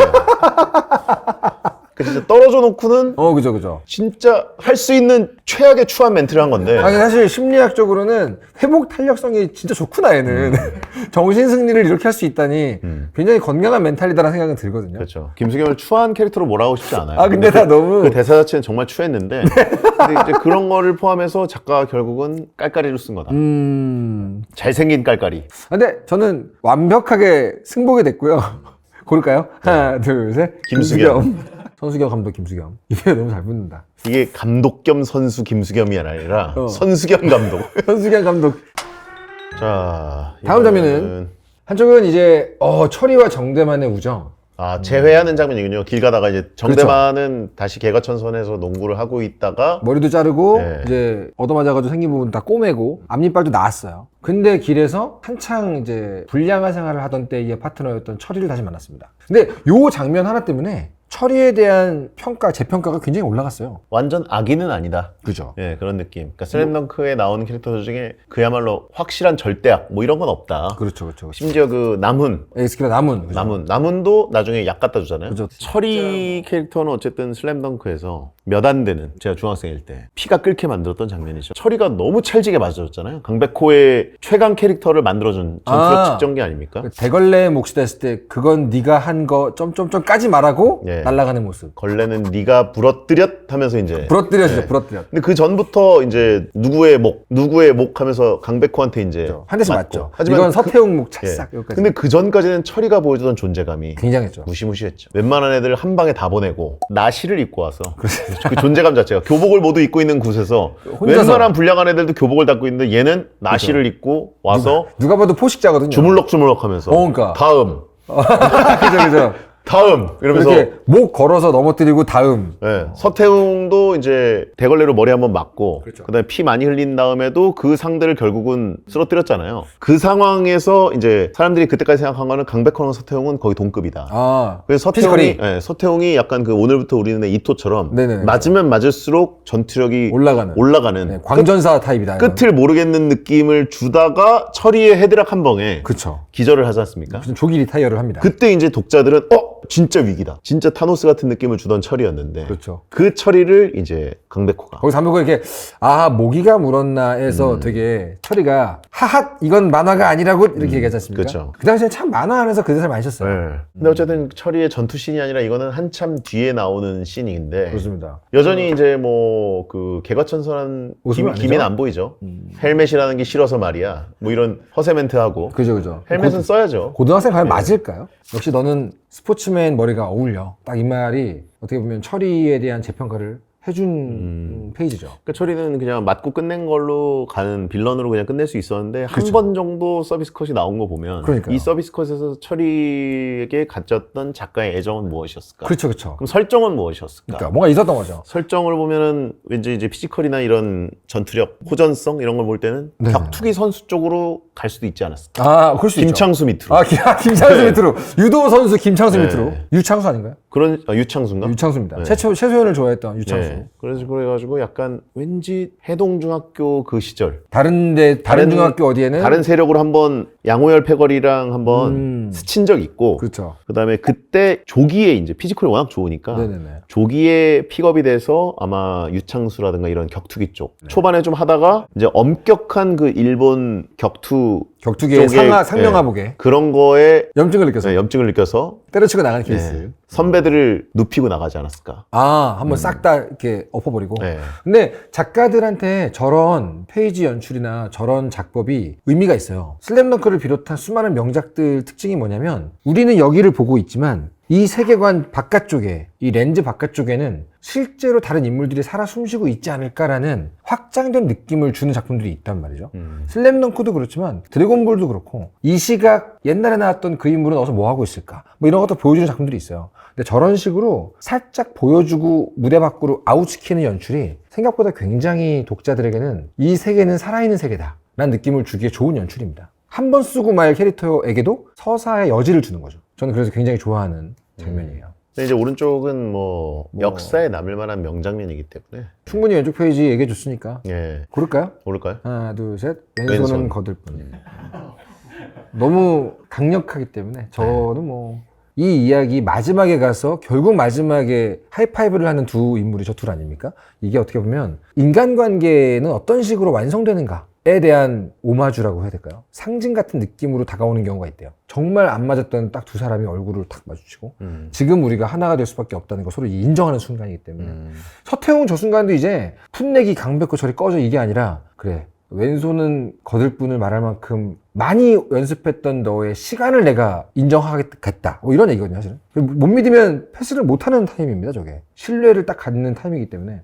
Speaker 2: 그 진짜 떨어져 놓고는
Speaker 1: 그죠.
Speaker 2: 진짜 할 수 있는 최악의 추한 멘트를 한 건데.
Speaker 1: 아니 사실 심리학적으로는 회복 탄력성이 진짜 좋구나 얘는. 정신 승리를 이렇게 할 수 있다니 굉장히 건강한 멘탈이다라는 생각은 들거든요.
Speaker 2: 그렇죠. 김수겸을 추한 캐릭터로 몰아가고 싶지 않아요.
Speaker 1: 근데 다 너무
Speaker 2: 그 대사 자체는 정말 추했는데 근데 이제 그런 거를 포함해서 작가가 결국은 깔깔이로 쓴 거다. 잘생긴 깔깔이.
Speaker 1: 근데 저는 완벽하게 승복이 됐고요. 고를까요? 하나, 둘, 셋.
Speaker 2: 김수겸.
Speaker 1: 선수겸 감독 김수겸. 이게 너무 잘 붙는다.
Speaker 2: 이게 감독 겸 선수 김수겸이 아니라 선수겸 감독.
Speaker 1: 선수겸 감독.
Speaker 2: 자,
Speaker 1: 다음 장면은 한쪽은 이제 철이와 정대만의 우정.
Speaker 2: 재회하는 장면이군요. 길 가다가 이제 정대만은 다시 개과천선해서 농구를 하고 있다가
Speaker 1: 머리도 자르고
Speaker 2: 네.
Speaker 1: 이제 얻어맞아가지고 생긴 부분 다 꼬매고 앞니빨도 나왔어요. 근데 길에서 한창 이제 불량한 생활을 하던 때의 파트너였던 철이를 다시 만났습니다. 근데 요 장면 하나 때문에 철이에 대한 재평가가 굉장히 올라갔어요.
Speaker 2: 완전 악인은 아니다.
Speaker 1: 그죠.
Speaker 2: 예, 그런 느낌. 그러니까 슬램덩크에 나오는 캐릭터들 중에 그야말로 확실한 절대악 뭐 이런 건 없다.
Speaker 1: 그렇죠.
Speaker 2: 심지어 그 남훈,
Speaker 1: 에이스키가 남은. 그죠?
Speaker 2: 남훈도 나중에 약 갖다 주잖아요.
Speaker 1: 그죠.
Speaker 2: 철이 캐릭터는 어쨌든 슬램덩크에서 몇 안 되는, 제가 중학생일 때 피가 끓게 만들었던 장면이죠. 철이가 너무 찰지게 맞아줬잖아요. 강백호의 최강 캐릭터를 만들어준 전투력 측정기 아닙니까?
Speaker 1: 대걸레에 몫이 됐을 때 그건 네가 한 거 점점점까지 말하고
Speaker 2: 예.
Speaker 1: 날아가는 모습.
Speaker 2: 걸레는 네가 부러뜨렸 하면서 이제
Speaker 1: 부러뜨려지죠. 부러뜨려.
Speaker 2: 근데 그 전부터 이제 누구의 목 하면서 강백호한테 이제
Speaker 1: 한 대씩
Speaker 2: 맞고.
Speaker 1: 맞죠.
Speaker 2: 하지만
Speaker 1: 이건 서태웅 목 찰싹.
Speaker 2: 예.
Speaker 1: 여기까지.
Speaker 2: 근데 그 전까지는 철이가 보여주던 존재감이
Speaker 1: 굉장했죠.
Speaker 2: 무시무시했죠. 웬만한 애들 한 방에 다 보내고 나시를 입고 와서 그 존재감 자체가 교복을 모두 입고 있는 곳에서
Speaker 1: 혼자서.
Speaker 2: 웬만한 불량한 애들도 교복을 닫고 있는데 얘는 나시를 입고 와서
Speaker 1: 누가 봐도 포식자거든요.
Speaker 2: 주물럭주물럭하면서
Speaker 1: 그러니까.
Speaker 2: 다음
Speaker 1: 그죠.
Speaker 2: 다음 이러면서
Speaker 1: 이렇게 목 걸어서 넘어뜨리고 다음.
Speaker 2: 네, 서태웅도 이제 대걸레로 머리 한번 맞고
Speaker 1: 그렇죠.
Speaker 2: 그다음에 피 많이 흘린 다음에도 그 상대를 결국은 쓰러뜨렸잖아요. 그 상황에서 이제 사람들이 그때까지 생각한 거는 강백호랑 서태웅은 거의 동급이다.
Speaker 1: 아,
Speaker 2: 그래서
Speaker 1: 피지컬이
Speaker 2: 서태웅이 약간 그 오늘부터 우리는 이토처럼
Speaker 1: 네네네.
Speaker 2: 맞으면 맞을수록 전투력이 올라가는
Speaker 1: 네, 광전사 타입이다.
Speaker 2: 끝을 모르겠는 느낌을 주다가 처리의 헤드락 한 방에
Speaker 1: 그쵸.
Speaker 2: 기절을 하지 않습니까?
Speaker 1: 무슨 조기 리타이어를 합니다.
Speaker 2: 그때 이제 독자들은 진짜 위기다. 진짜 타노스 같은 느낌을 주던 처리였는데
Speaker 1: 그렇죠.
Speaker 2: 그 처리를 이제 강백호가
Speaker 1: 거기서 한번 이렇게 모기가 물었나 해서 되게 처리가 하핫 이건 만화가 아니라고 이렇게 얘기하지 않습니까?
Speaker 2: 그렇죠.
Speaker 1: 그 당시에 참 만화 안에서 그 대사를 많이 썼어요.
Speaker 2: 네. 근데 어쨌든 처리의 전투 씬이 아니라 이거는 한참 뒤에 나오는 씬인데
Speaker 1: 그렇습니다.
Speaker 2: 여전히 이제 뭐 그 개과천선한
Speaker 1: 웃으면 안
Speaker 2: 김이는
Speaker 1: 되죠?
Speaker 2: 안 보이죠. 헬멧이라는 게 싫어서 말이야. 뭐 이런 허세 멘트하고
Speaker 1: 그죠.
Speaker 2: 헬멧은 써야죠.
Speaker 1: 고등학생 과연 맞을까요? 역시 너는 스포츠맨 머리가 어울려. 딱 이 말이 어떻게 보면 처리에 대한 재평가를 해준 페이지죠.
Speaker 2: 그러니까 처리는 그냥 맞고 끝낸 걸로 가는 빌런으로 그냥 끝낼 수 있었는데 한 번 정도 서비스 컷이 나온 거 보면
Speaker 1: 그러니까요.
Speaker 2: 이 서비스 컷에서 처리에게 가졌던 작가의 애정은 무엇이었을까?
Speaker 1: 그렇죠.
Speaker 2: 그럼 설정은 무엇이었을까?
Speaker 1: 그러니까 뭔가 있었던 거죠.
Speaker 2: 설정을 보면은 왠지 이제 피지컬이나 이런 전투력, 호전성 이런 걸 볼 때는
Speaker 1: 네.
Speaker 2: 격투기 선수 쪽으로 갈 수도 있지 않았을까?
Speaker 1: 그럴 수
Speaker 2: 김창수 밑으로.
Speaker 1: 있죠. 김창수
Speaker 2: 네.
Speaker 1: 밑으로. 유도 선수 김창수
Speaker 2: 네.
Speaker 1: 밑으로. 유창수 아닌가요?
Speaker 2: 그런 유창수인가?
Speaker 1: 유창수입니다.
Speaker 2: 네.
Speaker 1: 최소연을 좋아했던 유창수.
Speaker 2: 네. 그래가지고 약간 왠지 해동중학교 그 시절
Speaker 1: 다른 중학교 어디에는
Speaker 2: 다른 세력으로 한번 양호열 패거리랑 한번 스친 적 있고
Speaker 1: 그렇죠.
Speaker 2: 그다음에 그때 조기에 이제 피지컬이 워낙 좋으니까
Speaker 1: 네네네.
Speaker 2: 조기에 픽업이 돼서 아마 유창수라든가 이런 격투기 쪽
Speaker 1: 네.
Speaker 2: 초반에 좀 하다가 이제 엄격한 그 일본
Speaker 1: 격투기의
Speaker 2: 쪽에,
Speaker 1: 상명하복에
Speaker 2: 그런 거에
Speaker 1: 염증을 느껴서
Speaker 2: 염증을 느껴서
Speaker 1: 때려치고 나가는 케이스.
Speaker 2: 네, 선배들을 눕히고 나가지 않았을까?
Speaker 1: 한번 싹 다 이렇게 엎어버리고.
Speaker 2: 네.
Speaker 1: 근데 작가들한테 저런 페이지 연출이나 저런 작법이 의미가 있어요. 슬램덩크를 비롯한 수많은 명작들 특징이 뭐냐면 우리는 여기를 보고 있지만 이 세계관 바깥쪽에, 이 렌즈 바깥쪽에는 실제로 다른 인물들이 살아 숨쉬고 있지 않을까라는 확장된 느낌을 주는 작품들이 있단 말이죠. 슬램덩크도 그렇지만 드래곤볼도 그렇고 이 시각 옛날에 나왔던 그 인물은 어디서 뭐 하고 있을까? 뭐 이런 것도 보여주는 작품들이 있어요. 근데 저런 식으로 살짝 보여주고 무대 밖으로 아웃시키는 연출이 생각보다 굉장히 독자들에게는 이 세계는 살아있는 세계다 라는 느낌을 주기에 좋은 연출입니다. 한 번 쓰고 말 캐릭터에게도 서사의 여지를 주는 거죠. 저는 그래서 굉장히 좋아하는 장면이에요.
Speaker 2: 근데 이제 오른쪽은 뭐 역사에 남을 만한 명장면이기 때문에
Speaker 1: 충분히 왼쪽 페이지 얘기해 줬으니까
Speaker 2: 예
Speaker 1: 고를까요?
Speaker 2: 모를까요?
Speaker 1: 하나 둘 셋. 왼손은
Speaker 2: 왼손.
Speaker 1: 거들 뿐. 너무 강력하기 때문에 저는 뭐 이 이야기 마지막에 가서 결국 마지막에 하이파이브를 하는 두 인물이 저 둘 아닙니까? 이게 어떻게 보면 인간관계는 어떤 식으로 완성되는가에 대한 오마주라고 해야 될까요? 상징 같은 느낌으로 다가오는 경우가 있대요. 정말 안 맞았던 딱 두 사람이 얼굴을 탁 마주치고 지금 우리가 하나가 될 수밖에 없다는 걸 서로 인정하는 순간이기 때문에 서태웅 저 순간도 이제 풋내기 강백호 저리 꺼져 이게 아니라 그래 왼손은 거들 뿐을 말할 만큼 많이 연습했던 너의 시간을 내가 인정하겠다 뭐 이런 얘기거든요 사실은. 못 믿으면 패스를 못하는 타임입니다 저게. 신뢰를 딱 갖는 타임이기 때문에.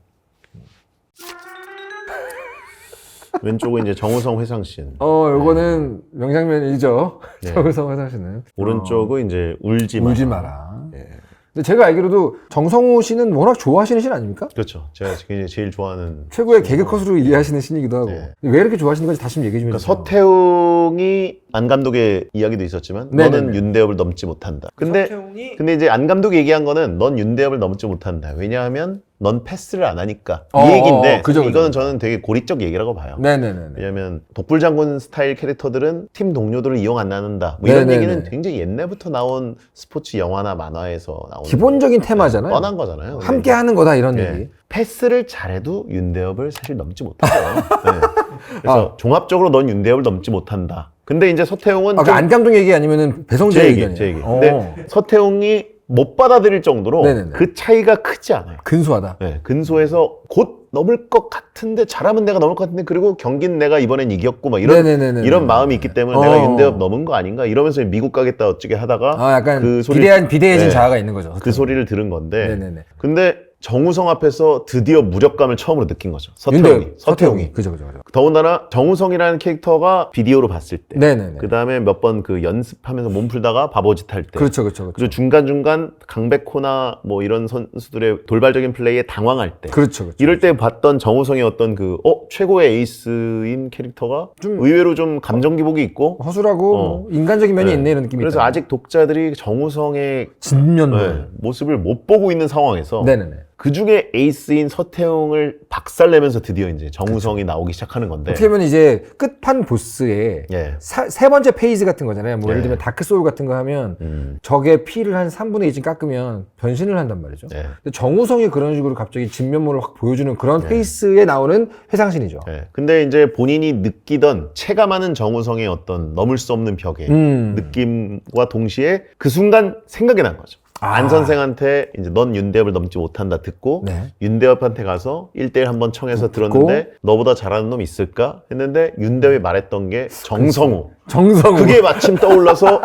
Speaker 2: 왼쪽은 이제 정우성 회상씬
Speaker 1: 요거는 명장면이죠.
Speaker 2: 네.
Speaker 1: 정우성 화장실은.
Speaker 2: 오른쪽은 이제 울지 마라.
Speaker 1: 울지 마라.
Speaker 2: 예.
Speaker 1: 근데 제가 알기로도 정성우 씨는 워낙 좋아하시는 신 아닙니까?
Speaker 2: 그렇죠. 제가 굉장히 제일 좋아하는
Speaker 1: 최고의 개그 컷으로 이해하시는 신이기도 하고.
Speaker 2: 네.
Speaker 1: 왜 이렇게 좋아하시는 건지 다시 좀 얘기 좀
Speaker 2: 그러니까
Speaker 1: 해주세요.
Speaker 2: 서태웅이 안 감독의 이야기도 있었지만
Speaker 1: 네네네.
Speaker 2: 너는 윤대엽을 넘지 못한다. 근데
Speaker 1: 서태웅이
Speaker 2: 이제 안 감독이 얘기한 거는 넌 윤대엽을 넘지 못한다. 왜냐하면 넌 패스를 안 하니까
Speaker 1: 어,
Speaker 2: 이 얘기인데
Speaker 1: 그죠.
Speaker 2: 이거는 저는 되게 고리적 얘기라고 봐요.
Speaker 1: 네네네.
Speaker 2: 왜냐하면 독불장군 스타일 캐릭터들은 팀 동료들을 이용 안 나눈다. 뭐 이런
Speaker 1: 네네네.
Speaker 2: 얘기는 굉장히 옛날부터 나온 스포츠 영화나 만화에서 나오는
Speaker 1: 기본적인 테마잖아요.
Speaker 2: 뻔한 거잖아요.
Speaker 1: 함께 하는 거다 이런
Speaker 2: 네.
Speaker 1: 얘기.
Speaker 2: 패스를 잘해도 윤대엽을 사실 넘지 못해요. 네. 그래서 종합적으로 넌 윤대엽을 넘지 못한다. 근데 이제 서태웅은
Speaker 1: 그 안 감독 얘기 아니면은 배성재
Speaker 2: 제
Speaker 1: 얘기잖아요.
Speaker 2: 얘기, 제 얘기. 근데 서태웅이 못 받아들일 정도로
Speaker 1: 네네네.
Speaker 2: 그 차이가 크지 않아요.
Speaker 1: 근소하다.
Speaker 2: 네, 근소해서 곧 넘을 것 같은데 잘하면 내가 넘을 것 같은데 그리고 경기는 내가 이번엔 이겼고 막 이런
Speaker 1: 네네네네.
Speaker 2: 이런 마음이 있기 때문에 내가 윤대엽 넘은 거 아닌가 이러면서 미국 가겠다 어쩌게 하다가
Speaker 1: 약간
Speaker 2: 그 소리를-
Speaker 1: 비대해진
Speaker 2: 네.
Speaker 1: 자아가 있는 거죠.
Speaker 2: 그 소리를 들은 건데
Speaker 1: 네네네.
Speaker 2: 근데 정우성 앞에서 드디어 무력감을 처음으로 느낀 거죠.
Speaker 1: 윤대엽,
Speaker 2: 서태웅이.
Speaker 1: 그죠.
Speaker 2: 더군다나 정우성이라는 캐릭터가 비디오로 봤을 때,
Speaker 1: 네네네.
Speaker 2: 그 다음에 몇 번 그 연습하면서 몸 풀다가 바보짓 할 때,
Speaker 1: 그렇죠.
Speaker 2: 그리고 중간중간 강백호나 뭐 이런 선수들의 돌발적인 플레이에 당황할 때,
Speaker 1: 그렇죠.
Speaker 2: 이럴 때 봤던 정우성의 어떤 그 최고의 에이스인 캐릭터가
Speaker 1: 좀
Speaker 2: 의외로 좀 감정 기복이 있고
Speaker 1: 허술하고 뭐 인간적인 면이
Speaker 2: 네.
Speaker 1: 있네 이런 느낌이
Speaker 2: 그래서
Speaker 1: 있다.
Speaker 2: 아직 독자들이 정우성의
Speaker 1: 진면을.
Speaker 2: 모습을 못 보고 있는 상황에서
Speaker 1: 네네네.
Speaker 2: 그 중에 에이스인 서태웅을 박살내면서 드디어 이제 정우성이 나오기 시작하는 건데
Speaker 1: 어떻게 보면 이제 끝판 보스의
Speaker 2: 예.
Speaker 1: 세 번째 페이지 같은 거잖아요. 뭐 예를
Speaker 2: 예.
Speaker 1: 들면 다크 소울 같은 거 하면 적의 피를 한 3분의 2쯤 깎으면 변신을 한단 말이죠.
Speaker 2: 예.
Speaker 1: 근데 정우성이 그런 식으로 갑자기 진면모를 확 보여주는 그런 페이스에 나오는 회상신이죠.
Speaker 2: 예. 근데 이제 본인이 느끼던 체감하는 정우성의 어떤 넘을 수 없는 벽의 느낌과 동시에 그 순간 생각이 난 거죠. 안 선생한테 이제 넌 윤대엽을 넘지 못한다 듣고
Speaker 1: 네.
Speaker 2: 윤대엽한테 가서 1대1 한번 청해서 들었는데 너보다 잘하는 놈 있을까? 했는데 윤대엽이 말했던 게 정성우.
Speaker 1: 정성우.
Speaker 2: 그게 마침 떠올라서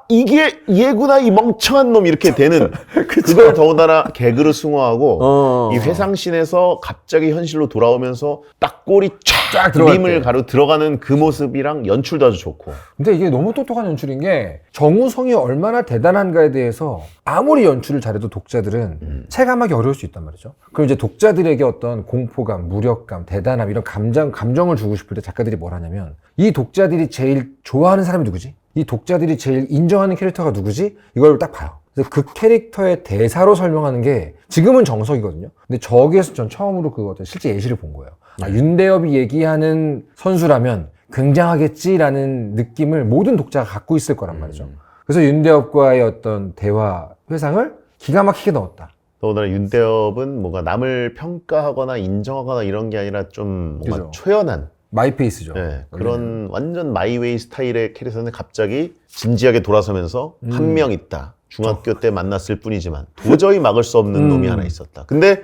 Speaker 2: 이게 얘구나 이 멍청한 놈 이렇게 되는 그걸 더군다나 개그로 승화하고 이 회상신에서 갑자기 현실로 돌아오면서 딱 꼬리 쫙 그림을 가로 들어가는 그 모습이랑 연출도 아주 좋고.
Speaker 1: 근데 이게 너무 똑똑한 연출인 게 정우성이 얼마나 대단한가에 대해서 아무리 연출을 잘해도 독자들은 체감하기 어려울 수 있단 말이죠. 그럼 이제 독자들에게 어떤 공포감, 무력감, 대단함 이런 감정을 주고 싶을 때 작가들이 뭘 하냐면 이 독자들이 제일 좋아하는 사람이 누구지? 이 독자들이 제일 인정하는 캐릭터가 누구지? 이걸 딱 봐요. 그래서 그 캐릭터의 대사로 설명하는 게 지금은 정석이거든요. 근데 저기에서 전 처음으로 그 어떤 실제 예시를 본 거예요. 윤대엽이 얘기하는 선수라면 굉장하겠지라는 느낌을 모든 독자가 갖고 있을 거란 말이죠. 그래서 윤대엽과의 어떤 대화 회상을 기가 막히게 넣었다.
Speaker 2: 더군다나 윤대엽은 뭔가 남을 평가하거나 인정하거나 이런 게 아니라 좀 뭔가
Speaker 1: 그죠.
Speaker 2: 초연한
Speaker 1: 마이페이스죠.
Speaker 2: 그런 완전 마이웨이 스타일의 캐릭터는 갑자기 진지하게 돌아서면서 한 명 있다. 중학교 때 만났을 뿐이지만 도저히 막을 수 없는 놈이 하나 있었다. 근데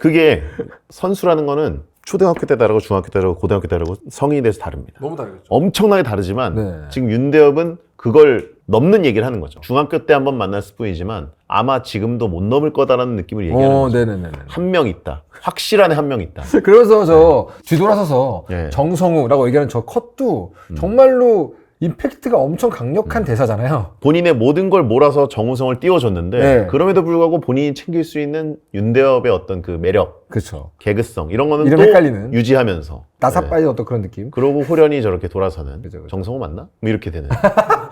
Speaker 2: 그게 선수라는 거는 초등학교 때 다르고 중학교 때 다르고 고등학교 때 다르고 성인이 돼서 다릅니다.
Speaker 1: 너무 다르겠죠.
Speaker 2: 엄청나게 다르지만
Speaker 1: 네.
Speaker 2: 지금 윤대엽은 그걸 넘는 얘기를 하는 거죠. 중학교 때 한번 만났을 뿐이지만 아마 지금도 못 넘을 거다라는 느낌을 얘기하는 거죠.
Speaker 1: 네네네.
Speaker 2: 한 명 있다. 확실한 한 명 있다.
Speaker 1: 그래서 저 뒤돌아서서
Speaker 2: 네.
Speaker 1: 정성우라고 얘기하는 저 컷도 정말로 임팩트가 엄청 강력한 대사잖아요.
Speaker 2: 본인의 모든 걸 몰아서 정우성을 띄워줬는데
Speaker 1: 네.
Speaker 2: 그럼에도 불구하고 본인이 챙길 수 있는 윤대엽의 어떤 그 매력,
Speaker 1: 그렇죠.
Speaker 2: 개그성 이런 거는
Speaker 1: 이름
Speaker 2: 또
Speaker 1: 헷갈리는.
Speaker 2: 유지하면서
Speaker 1: 나사빠진 어떤 그런 느낌?
Speaker 2: 그러고 호련히 저렇게 돌아서는
Speaker 1: 그죠.
Speaker 2: 정성우 맞나? 뭐 이렇게 되는.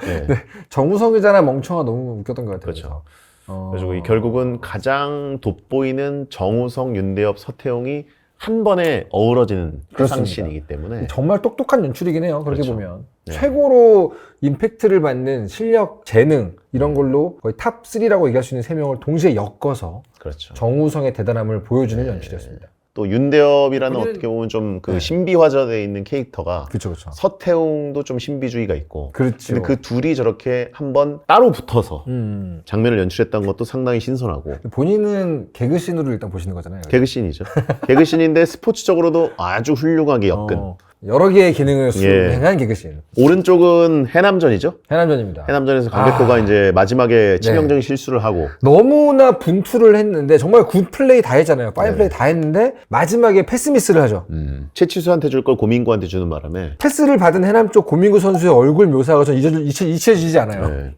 Speaker 2: 네.
Speaker 1: 정우성이잖아 멍청아 너무 웃겼던 것 같아요.
Speaker 2: 그렇죠.
Speaker 1: 그래서.
Speaker 2: 그래서 이 결국은 가장 돋보이는 정우성, 윤대엽, 서태웅이 한 번에 어우러지는 회상신이기 때문에
Speaker 1: 정말 똑똑한 연출이긴 해요. 그렇게
Speaker 2: 그렇죠.
Speaker 1: 보면.
Speaker 2: 네.
Speaker 1: 최고로 임팩트를 받는 실력, 재능 이런 걸로 거의 탑 3라고 얘기할 수 있는 3명을 동시에 엮어서
Speaker 2: 그렇죠.
Speaker 1: 정우성의 대단함을 보여주는 연출이었습니다.
Speaker 2: 또 윤대엽이라는
Speaker 1: 우리는-
Speaker 2: 어떻게 보면 좀 그
Speaker 1: 네.
Speaker 2: 신비화되어 있는 캐릭터가
Speaker 1: 그렇죠, 그렇죠.
Speaker 2: 서태웅도 좀 신비주의가 있고
Speaker 1: 그렇죠.
Speaker 2: 근데 그 둘이 저렇게 한번 따로 붙어서
Speaker 1: 음.
Speaker 2: 장면을 연출했던 것도 상당히 신선하고
Speaker 1: 본인은 개그씬으로 일단 보시는 거잖아요.
Speaker 2: 개그씬이죠. 개그씬인데 스포츠적으로도 아주 훌륭하게 엮은
Speaker 1: 여러 개의 기능을
Speaker 2: 예.
Speaker 1: 수행한 개그씬.
Speaker 2: 오른쪽은 해남전이죠.
Speaker 1: 해남전입니다.
Speaker 2: 해남전에서 강백호가 이제 마지막에 치명적인 실수를 하고
Speaker 1: 너무나 분투를 했는데 정말 굿 플레이 다 했잖아요. 파인 플레이 다 했는데 마지막에 패스 미스를 하죠.
Speaker 2: 최치수한테 줄 걸 고민구한테 주는 바람에
Speaker 1: 패스를 받은 해남 쪽 고민구 선수의 얼굴 묘사가 전 잊혀지지 않아요.
Speaker 2: 네.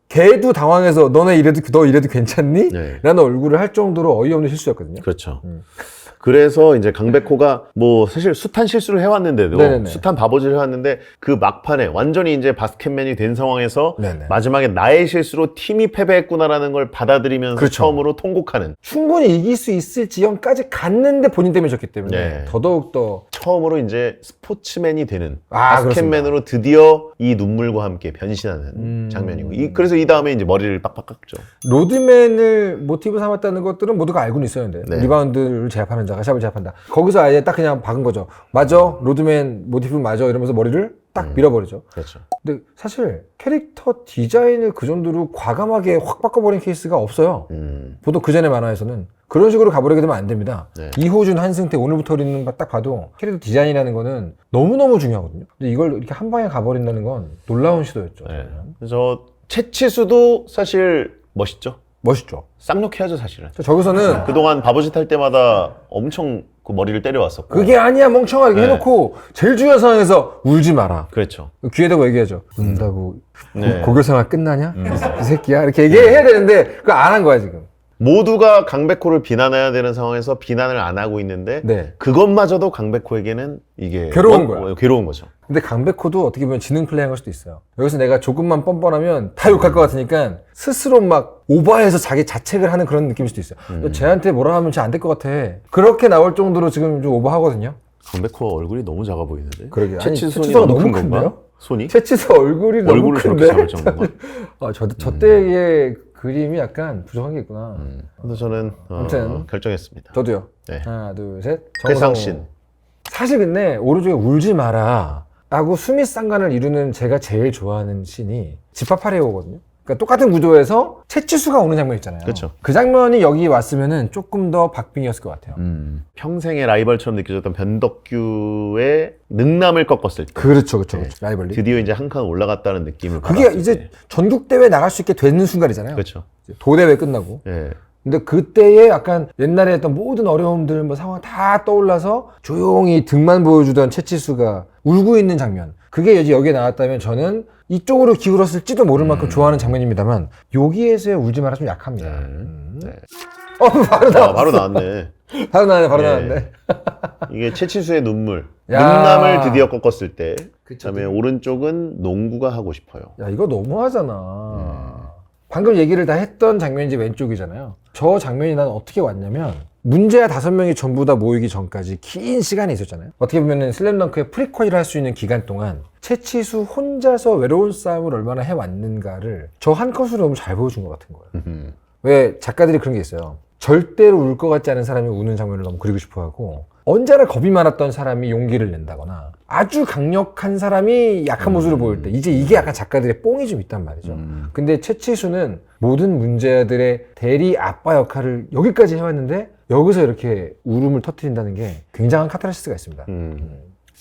Speaker 1: 걔도 당황해서 너 이래도 괜찮니?
Speaker 2: 네.
Speaker 1: 라는 얼굴을 할 정도로 어이없는 실수였거든요.
Speaker 2: 그렇죠. 그래서 이제 강백호가 뭐 사실 숱한 실수를 해왔는데도
Speaker 1: 네네네.
Speaker 2: 숱한 바보질을 해왔는데 그 막판에 완전히 이제 바스켓맨이 된 상황에서
Speaker 1: 네네.
Speaker 2: 마지막에 나의 실수로 팀이 패배했구나라는 걸 받아들이면서
Speaker 1: 그렇죠.
Speaker 2: 처음으로 통곡하는
Speaker 1: 충분히 이길 수 있을 지형까지 갔는데 본인 때문에 졌기 때문에
Speaker 2: 네.
Speaker 1: 더더욱더
Speaker 2: 처음으로 이제 스포츠맨이 되는
Speaker 1: 아,
Speaker 2: 바스켓맨으로 드디어 이 눈물과 함께 변신하는 장면이고 그래서 이 다음에 이제 머리를 빡빡 깎죠.
Speaker 1: 로드맨을 모티브 삼았다는 것들은 모두가 알고는 있었는데
Speaker 2: 네.
Speaker 1: 리바운드를 제압하는 자가 샵을 제압한다. 거기서 아예 딱 그냥 박은 거죠. 맞아, 로드맨 모티브 맞아 이러면서 머리를 딱 밀어버리죠.
Speaker 2: 그렇죠.
Speaker 1: 근데 사실 캐릭터 디자인을 그 정도로 과감하게 확 바꿔버린 케이스가 없어요. 보통 그 전에 만화에서는 그런 식으로 가버리게 되면 안 됩니다.
Speaker 2: 네.
Speaker 1: 이호준, 한승태, 오늘부터 우리는 딱 봐도 캐릭터 디자인이라는 거는 너무너무 중요하거든요. 근데 이걸 이렇게 한 방에 가버린다는 건 놀라운 시도였죠.
Speaker 2: 네. 그래서 채치수도 사실 멋있죠.
Speaker 1: 멋있죠.
Speaker 2: 쌍욕해야죠 사실은.
Speaker 1: 저기서는
Speaker 2: 그동안 바보짓 할 때마다 엄청 그 머리를 때려왔었고.
Speaker 1: 그게 아니야 멍청아 이렇게
Speaker 2: 네.
Speaker 1: 해놓고 제일 중요한 상황에서 울지 마라.
Speaker 2: 그렇죠.
Speaker 1: 귀에 대고 얘기하죠. 운다고
Speaker 2: 네.
Speaker 1: 고교생활 끝나냐? 이 새끼야 이렇게 얘기해야 되는데 그거 안 한 거야 지금.
Speaker 2: 모두가 강백호를 비난해야 되는 상황에서 비난을 안 하고 있는데
Speaker 1: 네.
Speaker 2: 그것마저도 강백호에게는 이게
Speaker 1: 괴로운 거야.
Speaker 2: 괴로운 거죠.
Speaker 1: 근데 강백호도 어떻게 보면 지능 플레이한 걸 수도 있어요. 여기서 내가 조금만 뻔뻔하면 다 욕할 것 같으니까 스스로 막 오버해서 자기 자책을 하는 그런 느낌일 수도 있어요. 쟤한테 뭐라 하면 쟤 안 될 것 같아. 그렇게 나올 정도로 지금 좀 오버하거든요.
Speaker 2: 강백호 얼굴이 너무 작아 보이는데.
Speaker 1: 그러게요. 아니,
Speaker 2: 채치손이
Speaker 1: 채치수가
Speaker 2: 너무
Speaker 1: 너무
Speaker 2: 큰 건가?
Speaker 1: 큰데요?
Speaker 2: 손이?
Speaker 1: 채치수 얼굴이 너무
Speaker 2: 얼굴을 저렇게
Speaker 1: 큰데.
Speaker 2: 작을 정도가?
Speaker 1: 저 때의 그림이 약간 부족한 게 있구나.
Speaker 2: 그래서 저는
Speaker 1: 아무튼.
Speaker 2: 결정했습니다.
Speaker 1: 저도요.
Speaker 2: 네.
Speaker 1: 하나, 둘, 셋.
Speaker 2: 회상신.
Speaker 1: 사실 근데 오른쪽에 울지 마라 라고 수미 쌍관을 이루는 제가 제일 좋아하는 씬이 집합하레오거든요. 그러니까 똑같은 구도에서 채치수가 오는 장면 있잖아요.
Speaker 2: 그렇죠.
Speaker 1: 그 장면이 여기 왔으면은 조금 더 박빙이었을 것 같아요.
Speaker 2: 평생의 라이벌처럼 느껴졌던 변덕규의 능남을 꺾었을 때
Speaker 1: 그렇죠. 라이벌리.
Speaker 2: 드디어 이제 한 칸 올라갔다는 느낌을
Speaker 1: 그게
Speaker 2: 받았을
Speaker 1: 이제
Speaker 2: 때.
Speaker 1: 전국대회 나갈 수 있게 되는 순간이잖아요.
Speaker 2: 그렇죠.
Speaker 1: 도대회 끝나고.
Speaker 2: 예.
Speaker 1: 근데 그때에 약간 옛날에 했던 모든 어려움들 뭐 상황 다 떠올라서 조용히 등만 보여주던 채치수가 울고 있는 장면. 그게 이제 여기에 나왔다면 저는 이쪽으로 기울었을지도 모를 만큼 좋아하는 장면입니다만 여기에서의 울지 마라 좀 약합니다.
Speaker 2: 네.
Speaker 1: 바로 나왔어.
Speaker 2: 바로 나왔네.
Speaker 1: 바로
Speaker 2: 예.
Speaker 1: 나왔네.
Speaker 2: 이게 채치수의 눈물.
Speaker 1: 야.
Speaker 2: 능남을 드디어 꺾었을 때.
Speaker 1: 그쵸.
Speaker 2: 그다음에 오른쪽은 농구가 하고 싶어요.
Speaker 1: 야 이거 너무하잖아. 방금 얘기를 다 했던 장면이 이제 왼쪽이잖아요. 저 장면이 난 어떻게 왔냐면 문제야 5명이 전부 다 모이기 전까지 긴 시간이 있었잖아요. 어떻게 보면은 슬램덩크의 프리퀄이라 할 수 있는 기간 동안 채치수 혼자서 외로운 싸움을 얼마나 해왔는가를 저 한 컷으로 너무 잘 보여준 것 같은 거예요. 왜 작가들이 그런 게 있어요. 절대로 울 것 같지 않은 사람이 우는 장면을 너무 그리고 싶어 하고 언제나 겁이 많았던 사람이 용기를 낸다거나 아주 강력한 사람이 약한 모습을 보일 때 이제 이게 약간 작가들의 뽕이 좀 있단 말이죠. 근데 채치수는 모든 문제들의 대리 아빠 역할을 여기까지 해왔는데 여기서 이렇게 울음을 터뜨린다는 게 굉장한 카타르시스가 있습니다.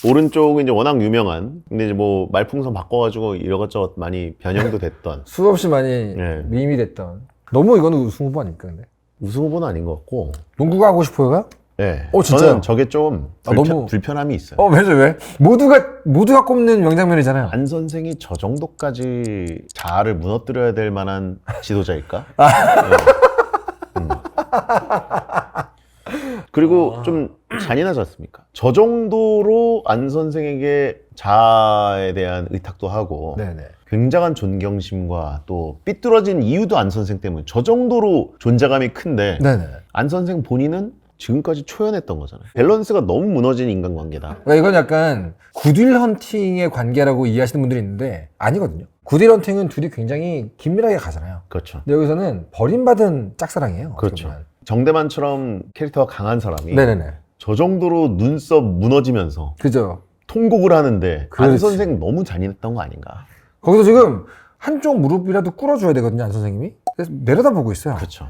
Speaker 2: 오른쪽은 이제 워낙 유명한, 근데 이제 뭐 말풍선 바꿔가지고 이것저것 많이 변형도 됐던
Speaker 1: 수없이 많이
Speaker 2: 네.
Speaker 1: 밈이 됐던 너무 이거는 우승 후보 아닙니까 근데?
Speaker 2: 우승 후보는 아닌 것 같고.
Speaker 1: 농구가 하고 싶어요가?
Speaker 2: 네.
Speaker 1: 진짜요?
Speaker 2: 저는 저게 좀
Speaker 1: 너무-
Speaker 2: 불편함이 있어요.
Speaker 1: 왜? 모두가 꼽는 명장면이잖아요.
Speaker 2: 안 선생이 저 정도까지 자아를 무너뜨려야 될 만한 지도자일까? 그리고 좀 잔인하지 않습니까? 저 정도로 안 선생에게 자아에 대한 의탁도 하고
Speaker 1: 네네.
Speaker 2: 굉장한 존경심과 또 삐뚤어진 이유도 안 선생 때문에 저 정도로 존재감이 큰데
Speaker 1: 네네.
Speaker 2: 안 선생 본인은 지금까지 초연했던 거잖아요. 밸런스가 너무 무너진 인간관계다.
Speaker 1: 그러니까 이건 약간 굿윌 헌팅의 관계라고 이해하시는 분들이 있는데 아니거든요. 굿윌 헌팅은 둘이 굉장히 긴밀하게 가잖아요.
Speaker 2: 그렇죠.
Speaker 1: 근데 여기서는 버림받은 짝사랑이에요. 어떻게
Speaker 2: 그렇죠.
Speaker 1: 보면.
Speaker 2: 정대만처럼 캐릭터가 강한 사람이
Speaker 1: 네네네.
Speaker 2: 저 정도로 눈썹 무너지면서
Speaker 1: 그죠.
Speaker 2: 통곡을 하는데 안
Speaker 1: 그렇지.
Speaker 2: 선생 너무 잔인했던 거 아닌가?
Speaker 1: 거기서 지금 한쪽 무릎이라도 꿇어줘야 되거든요, 안 선생님이. 그래서 내려다보고 있어요.
Speaker 2: 그렇죠.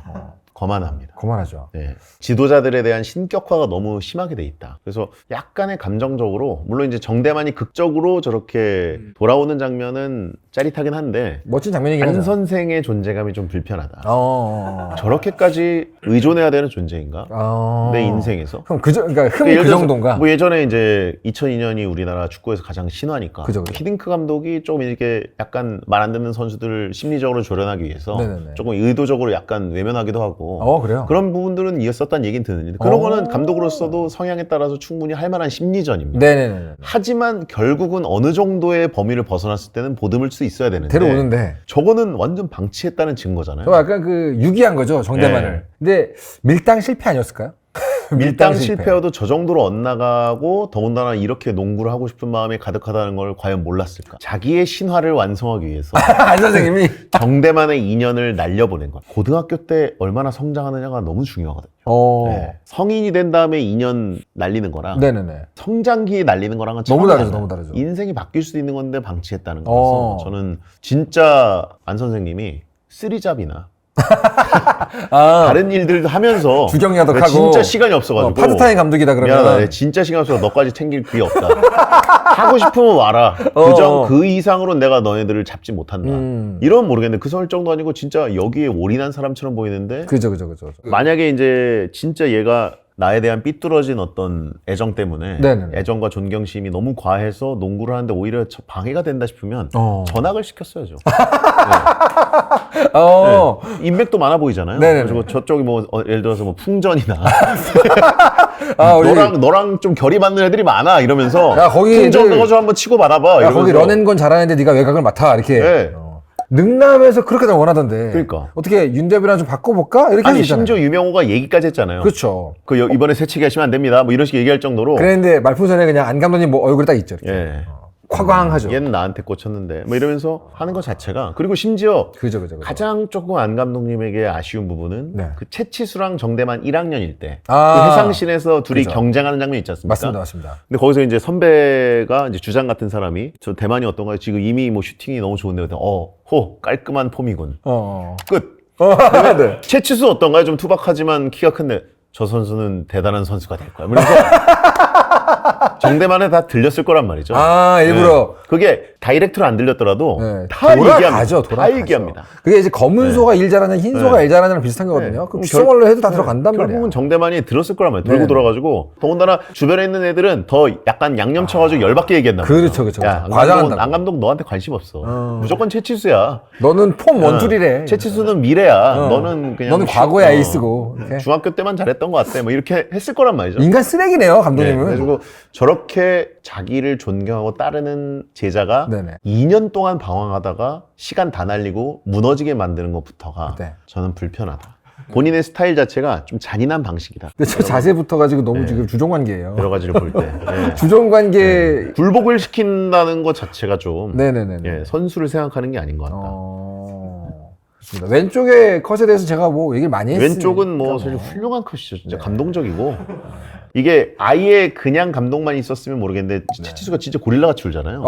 Speaker 2: 거만합니다.
Speaker 1: 거만하죠.
Speaker 2: 네. 지도자들에 대한 신격화가 너무 심하게 돼 있다. 그래서 약간의 감정적으로, 물론 이제 정대만이 극적으로 저렇게 돌아오는 장면은 짜릿하긴 한데
Speaker 1: 멋진 장면이긴
Speaker 2: 안
Speaker 1: 하죠.
Speaker 2: 선생의 존재감이 좀 불편하다.
Speaker 1: 어.
Speaker 2: 저렇게까지 의존해야 되는 존재인가? 내 인생에서?
Speaker 1: 그럼 그러니까 흠이
Speaker 2: 예를
Speaker 1: 그
Speaker 2: 들어서
Speaker 1: 정도인가?
Speaker 2: 뭐 예전에 이제 2002년이 우리나라 축구에서 가장 신화니까
Speaker 1: 그죠.
Speaker 2: 히딩크 감독이 조금 이렇게 약간 말 안 듣는 선수들을 심리적으로 조련하기 위해서
Speaker 1: 네네네.
Speaker 2: 조금 의도적으로 약간 외면하기도 하고
Speaker 1: 그래요?
Speaker 2: 그런 부분들은 이었었다는 얘기는 듣는데 그런 거는 감독으로서도 성향에 따라서 충분히 할 만한 심리전입니다.
Speaker 1: 네네네.
Speaker 2: 하지만 결국은 어느 정도의 범위를 벗어났을 때는 보듬을 수 있어야 되는데
Speaker 1: 데려오는데.
Speaker 2: 저거는 완전 방치했다는 증거잖아요.
Speaker 1: 저 약간 그 유기한 거죠, 정대만을. 근데 밀당 실패 아니었을까요?
Speaker 2: 밀당 실패여도 저 정도로 엇나가고 더군다나 이렇게 농구를 하고 싶은 마음이 가득하다는 걸 과연 몰랐을까? 자기의 신화를 완성하기 위해서
Speaker 1: 안 선생님이.
Speaker 2: 정대만의 2년을 날려보낸 것. 고등학교 때 얼마나 성장하느냐가 너무 중요하거든요. 네. 성인이 된 다음에 2년 날리는 거랑
Speaker 1: 네네네.
Speaker 2: 성장기에 날리는 거랑은
Speaker 1: 너무
Speaker 2: 차원이
Speaker 1: 다르죠,
Speaker 2: 달라요.
Speaker 1: 너무 다르죠.
Speaker 2: 인생이 바뀔 수 있는 건데 방치했다는 거라서 저는 진짜 안 선생님이 쓰리잡이나 다른 일들도 하면서
Speaker 1: 주경야독
Speaker 2: 내가
Speaker 1: 하고
Speaker 2: 진짜 시간이 없어가지고
Speaker 1: 파트타임 감독이다 그러면
Speaker 2: 미안하다. 내가 진짜 시간 없어서 너까지 챙길 그게 없다. 하고 싶으면 와라. 그 이상으로 내가 너네들을 잡지 못한다. 이러면 모르겠는데 그 설정도 아니고 진짜 여기에 올인한 사람처럼 보이는데
Speaker 1: 그죠.
Speaker 2: 만약에 이제 진짜 얘가 나에 대한 삐뚤어진 어떤 애정 때문에
Speaker 1: 네네네.
Speaker 2: 애정과 존경심이 너무 과해서 농구를 하는데 오히려 방해가 된다 싶으면 전학을 시켰어야죠. 네. 인맥도 많아 보이잖아요.
Speaker 1: 네네네.
Speaker 2: 그리고 저쪽이 뭐 예를 들어서 뭐 풍전이나
Speaker 1: 우리
Speaker 2: 너랑 좀 결이 맞는 애들이 많아 이러면서
Speaker 1: 야, 거기
Speaker 2: 풍전
Speaker 1: 애들-
Speaker 2: 너가 좀 한번 치고 받아봐.
Speaker 1: 야, 거기
Speaker 2: 이러면서.
Speaker 1: 런앤건 잘하는데 네가 외곽을 맡아 이렇게
Speaker 2: 네.
Speaker 1: 능남에서 그렇게 다 원하던데
Speaker 2: 그러니까.
Speaker 1: 어떻게 윤대비랑 좀 바꿔볼까? 이렇게
Speaker 2: 아니
Speaker 1: 하시잖아요.
Speaker 2: 심지어 유명호가 얘기까지 했잖아요.
Speaker 1: 그렇죠.
Speaker 2: 이번에 새치기 하시면 안 됩니다. 뭐 이런 식으로 얘기할 정도로.
Speaker 1: 그랬는데 말풍선에 그냥 안 감독님 뭐 얼굴이 딱 있죠. 이렇게.
Speaker 2: 예.
Speaker 1: 쾌광하죠.
Speaker 2: 얘는 나한테 꽂혔는데 뭐 이러면서 하는 것 자체가 그리고 심지어
Speaker 1: 그죠.
Speaker 2: 가장 조금 안 감독님에게 아쉬운 부분은
Speaker 1: 네.
Speaker 2: 그 채치수랑 정대만 1학년일 때 그
Speaker 1: 아.
Speaker 2: 해상신에서 둘이
Speaker 1: 그죠.
Speaker 2: 경쟁하는 장면 있지 않습니까?
Speaker 1: 맞습니다.
Speaker 2: 근데 거기서 이제 선배가 이제 주장 같은 사람이 저 대만이 어떤가요? 지금 이미 뭐 슈팅이 너무 좋은데 호 깔끔한 폼이군. 끝.
Speaker 1: 네.
Speaker 2: 채치수 어떤가요? 좀 투박하지만 키가 큰데 저 선수는 대단한 선수가 될 거야. 그래서 정대만에 다 들렸을 거란 말이죠.
Speaker 1: 일부러.
Speaker 2: 네. 그게 다이렉트로 안 들렸더라도
Speaker 1: 네.
Speaker 2: 다
Speaker 1: 돌아가죠.
Speaker 2: 얘기합니다. 다 얘기합니다.
Speaker 1: 그게 이제 검은 소가 일 잘하는 흰 소가 일 잘하는 비슷한 거거든요. 그 귓속말로 해도 다 들어간단 말이야.
Speaker 2: 결국은 정대만이 들었을 거란 말이에요. 들고
Speaker 1: 네.
Speaker 2: 돌아가지고 더군다나 주변에 있는 애들은 더 약간 양념 쳐가지고 열받게 얘기한다.
Speaker 1: 그렇죠.
Speaker 2: 야,
Speaker 1: 과장한다고.
Speaker 2: 안 감독 너한테 관심 없어. 무조건 채치수야.
Speaker 1: 너는 폼 원툴이래.
Speaker 2: 채치수는 미래야. 너는 그냥
Speaker 1: 너는 과거의 에이스고. 이렇게.
Speaker 2: 중학교 때만 잘했던 것 같아. 뭐 이렇게 했을 거란 말이죠.
Speaker 1: 인간 쓰레기네요,
Speaker 2: 네,
Speaker 1: 감독님은.
Speaker 2: 그래가지고 저렇게 자기를 존경하고 따르는 제자가
Speaker 1: 네네.
Speaker 2: 2년 동안 방황하다가 시간 다 날리고 무너지게 만드는 것부터가
Speaker 1: 네.
Speaker 2: 저는 불편하다. 본인의 스타일 자체가 좀 잔인한 방식이다.
Speaker 1: 근데 저 자세부터 가지고 너무 지금 주종관계예요.
Speaker 2: 여러 가지를 볼 때. 네.
Speaker 1: 주종관계.
Speaker 2: 굴복을 시킨다는 것 자체가 좀
Speaker 1: 네네네.
Speaker 2: 예, 선수를 생각하는 게 아닌 것 같다.
Speaker 1: 좋습니다. 왼쪽의 컷에 대해서 제가 뭐 얘기를 많이 했으니까.
Speaker 2: 왼쪽은 뭐 사실 훌륭한 컷이죠. 진짜 감동적이고. 이게 아예 그냥 감독만 있었으면 모르겠는데 채치수가 진짜 고릴라같이 울잖아요.